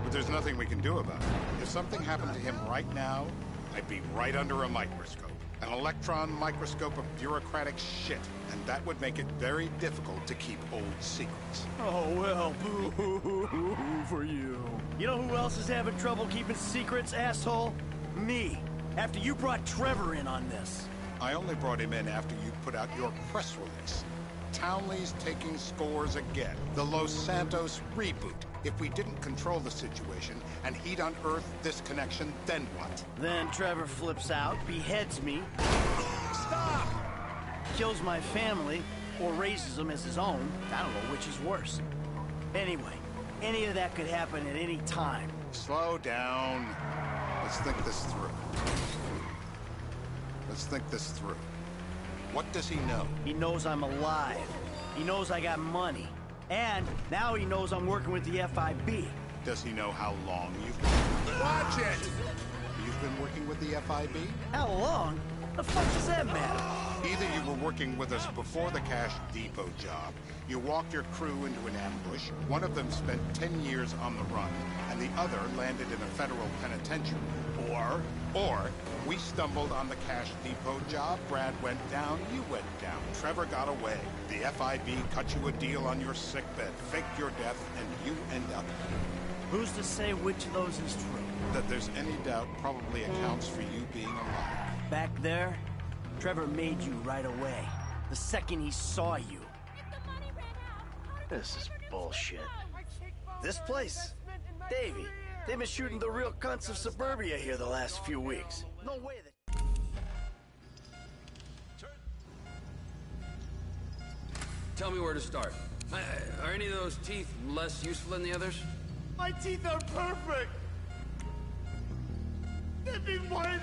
But there's nothing we can do about it. If something happened to him right now, I'd be right under a microscope. An electron microscope of bureaucratic shit. And that would make it very difficult to keep old secrets. Oh, well, boo-hoo-hoo for you. You know who else is having trouble keeping secrets, asshole? Me. After you brought Trevor in on this. I only brought him in after you put out your press release. Townley's taking scores again. The Los Santos reboot. If we didn't control the situation and he'd unearthed this connection, then what? Then Trevor flips out, beheads me. Stop! Kills my family, or raises them as his own. I don't know which is worse. Anyway, any of that could happen at any time. Slow down. Let's think this through. Let's think this through. What does he know? He knows I'm alive. He knows I got money. And now he knows I'm working with the FIB. Does he know how long you've been... Watch it! You've been working with the FIB? How long? The fuck does that matter? Either you were working with us before the Cash Depot job, you walked your crew into an ambush, one of them spent 10 years on the run, and the other landed in a federal penitentiary. Or we stumbled on the Cash Depot job, Brad went down, you went down, Trevor got away. The FIB cut you a deal on your sickbed, faked your death, and you end up... Who's to say which of those is true? That there's any doubt probably accounts for you being alive. Back there, Trevor made you right away. The second he saw you. This is bullshit. This place? Davey, they've been shooting the real cunts of suburbia here the last few weeks. No way that... Tell me where to start. Are any of those teeth less useful than the others? My teeth are perfect! They'd be white!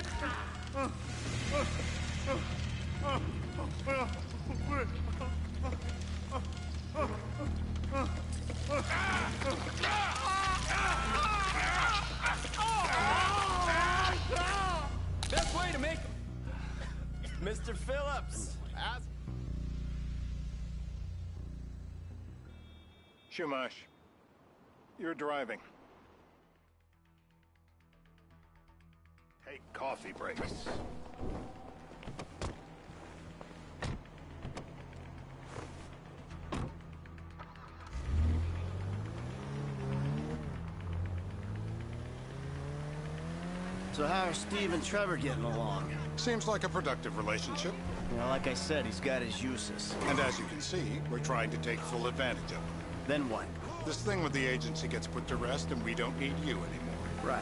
Best way to make... Mr. Phillips! Shumash, you're driving. Take coffee breaks. So how are Steve and Trevor getting along? Seems like a productive relationship. You know, like I said, he's got his uses. And as you can see, we're trying to take full advantage of him. Then what? This thing with the agency gets put to rest and we don't need you anymore. Right.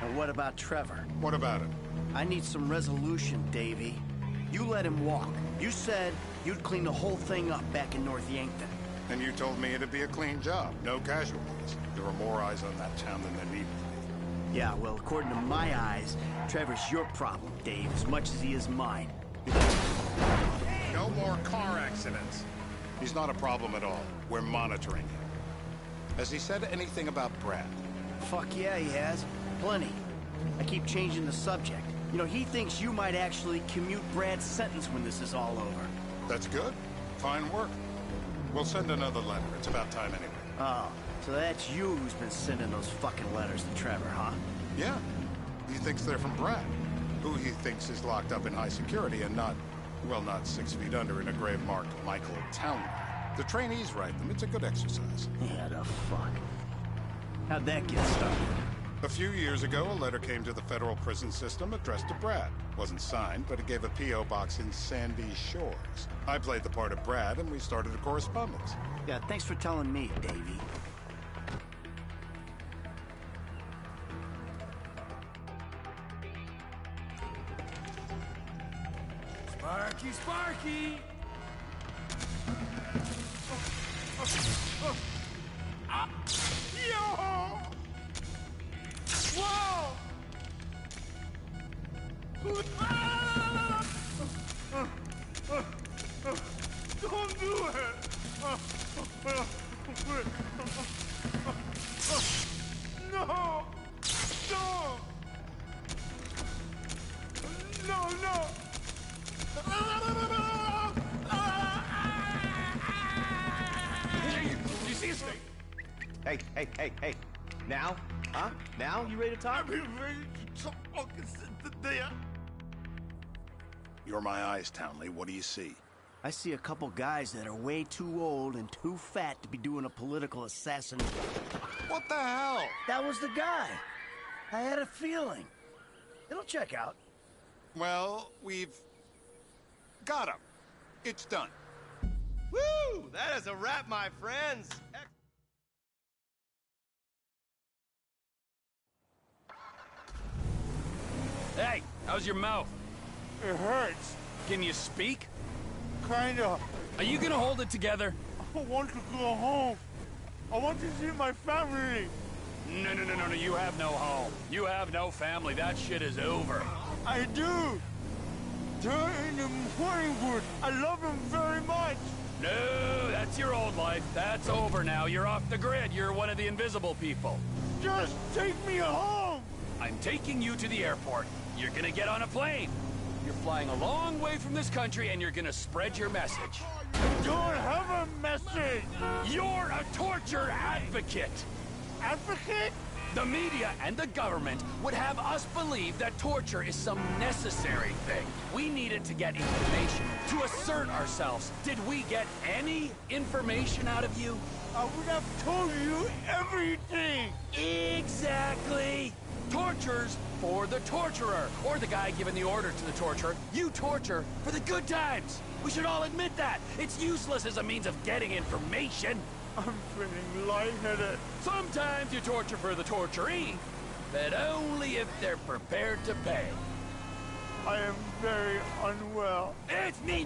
And what about Trevor? What about him? I need some resolution, Davey. You let him walk. You said you'd clean the whole thing up back in North Yankton. And you told me it'd be a clean job, no casualties. There are more eyes on that town than there need to be. Yeah, well, according to my eyes, Trevor's your problem, Dave, as much as he is mine. No more car accidents. He's not a problem at all. We're monitoring him. Has he said anything about Brad? Fuck yeah, he has. Plenty. I keep changing the subject. You know, he thinks you might actually commute Brad's sentence when this is all over. That's good. Fine work. We'll send another letter. It's about time anyway. Oh, so that's you who's been sending those fucking letters to Trevor, huh? Yeah. He thinks they're from Brad, who he thinks is locked up in high security and not, well, not 6 feet under in a grave marked Michael Townley. The trainees write them. It's a good exercise. Yeah, the fuck. How'd that get started? A few years ago, a letter came to the federal prison system addressed to Brad. Wasn't signed, but it gave a P.O. box in Sandy Shores. I played the part of Brad, and we started a correspondence. Yeah, thanks for telling me, Davey. Sparky, Sparky! Yo! Whoa! Don't do it! No! No! No, no! You see his face? Hey. Now? Huh? Now? You ready to talk? I'm ready to talk. You're my eyes, Townley. What do you see? I see a couple guys that are way too old and too fat to be doing a political assassination. What the hell? That was the guy. I had a feeling. It'll check out. Well, we've got him. It's done. Woo! That is a wrap, my friends. Hey, how's your mouth? It hurts. Can you speak? Kinda. Are you gonna hold it together? I want to go home. I want to see my family. No. You have no home. You have no family. That shit is over. I do. They're in the morning wood. I love them very much. No, that's your old life. That's over now. You're off the grid. You're one of the invisible people. Just take me home. I'm taking you to the airport. You're gonna get on a plane. You're flying a long way from this country and you're gonna spread your message. I don't have a message. You're a torture advocate. Advocate? The media and the government would have us believe that torture is some necessary thing. We need it to get information, to assert ourselves. Did we get any information out of you? I would have told you everything. Exactly. Torture's for the torturer, or the guy giving the order to the torturer. You torture for the good times. We should all admit that. It's useless as a means of getting information. I'm feeling lightheaded. Sometimes you torture for the torturee, but only if they're prepared to pay. I am very unwell. It's me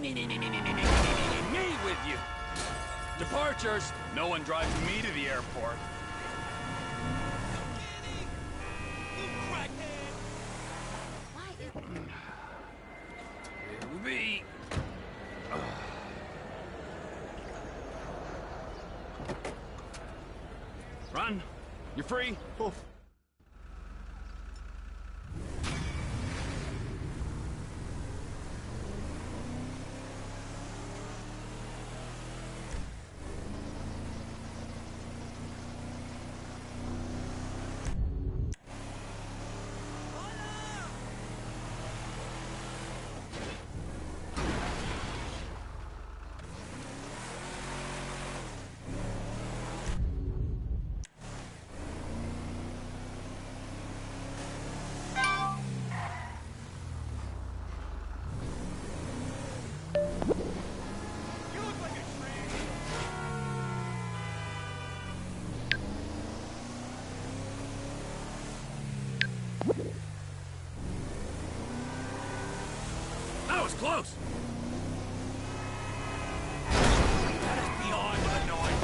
with you. Departures. No one drives me to the airport. It'll be... Run. You're free. Oof. That was close. That is beyond annoying.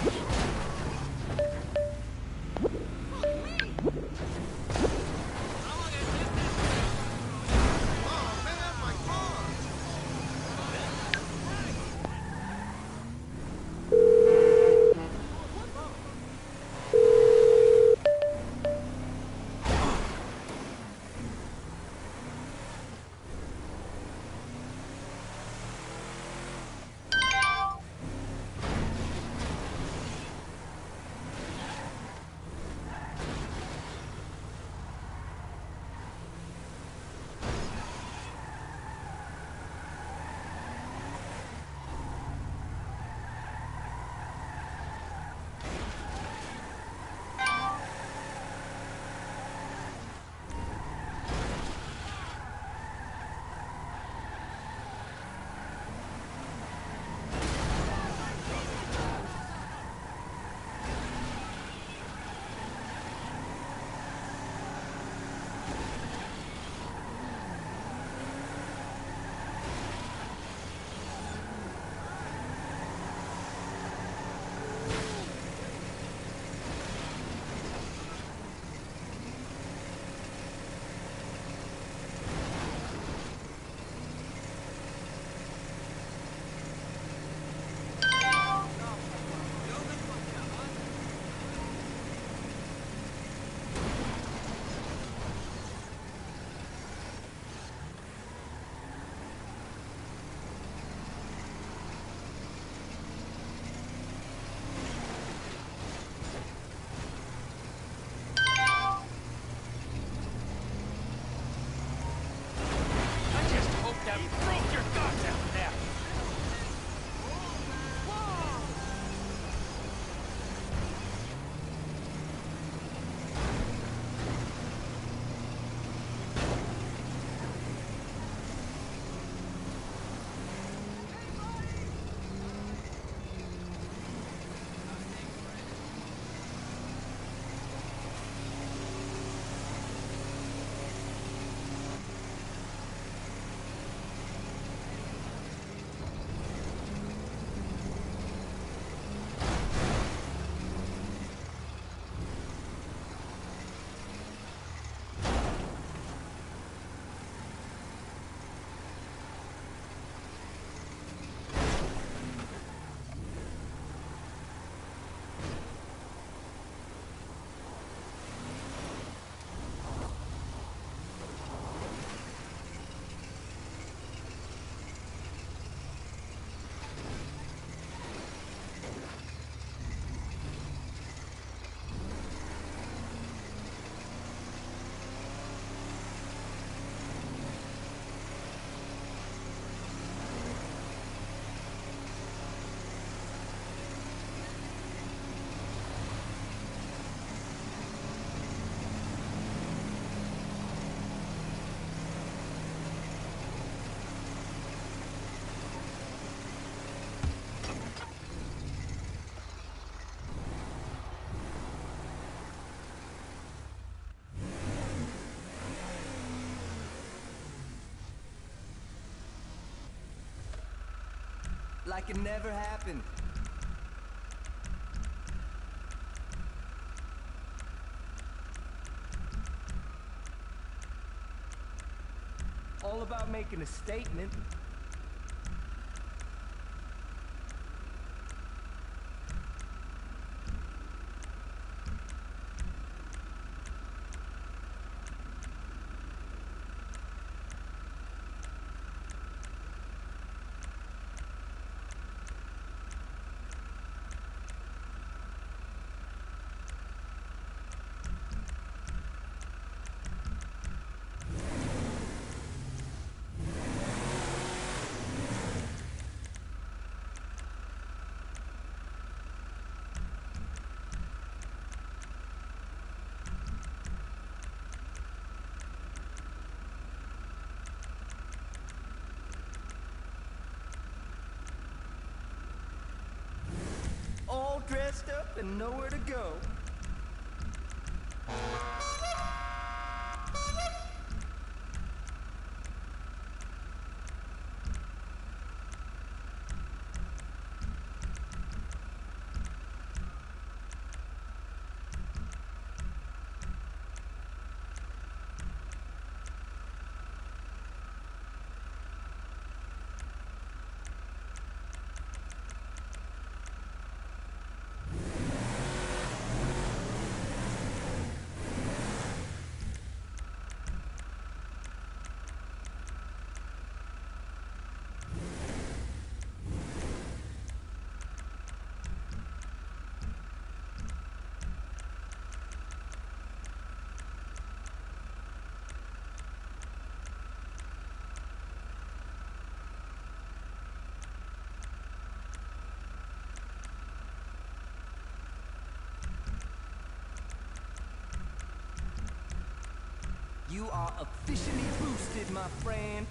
Like it never happened. All about making a statement. All dressed up and nowhere to go. You are officially boosted, my friend.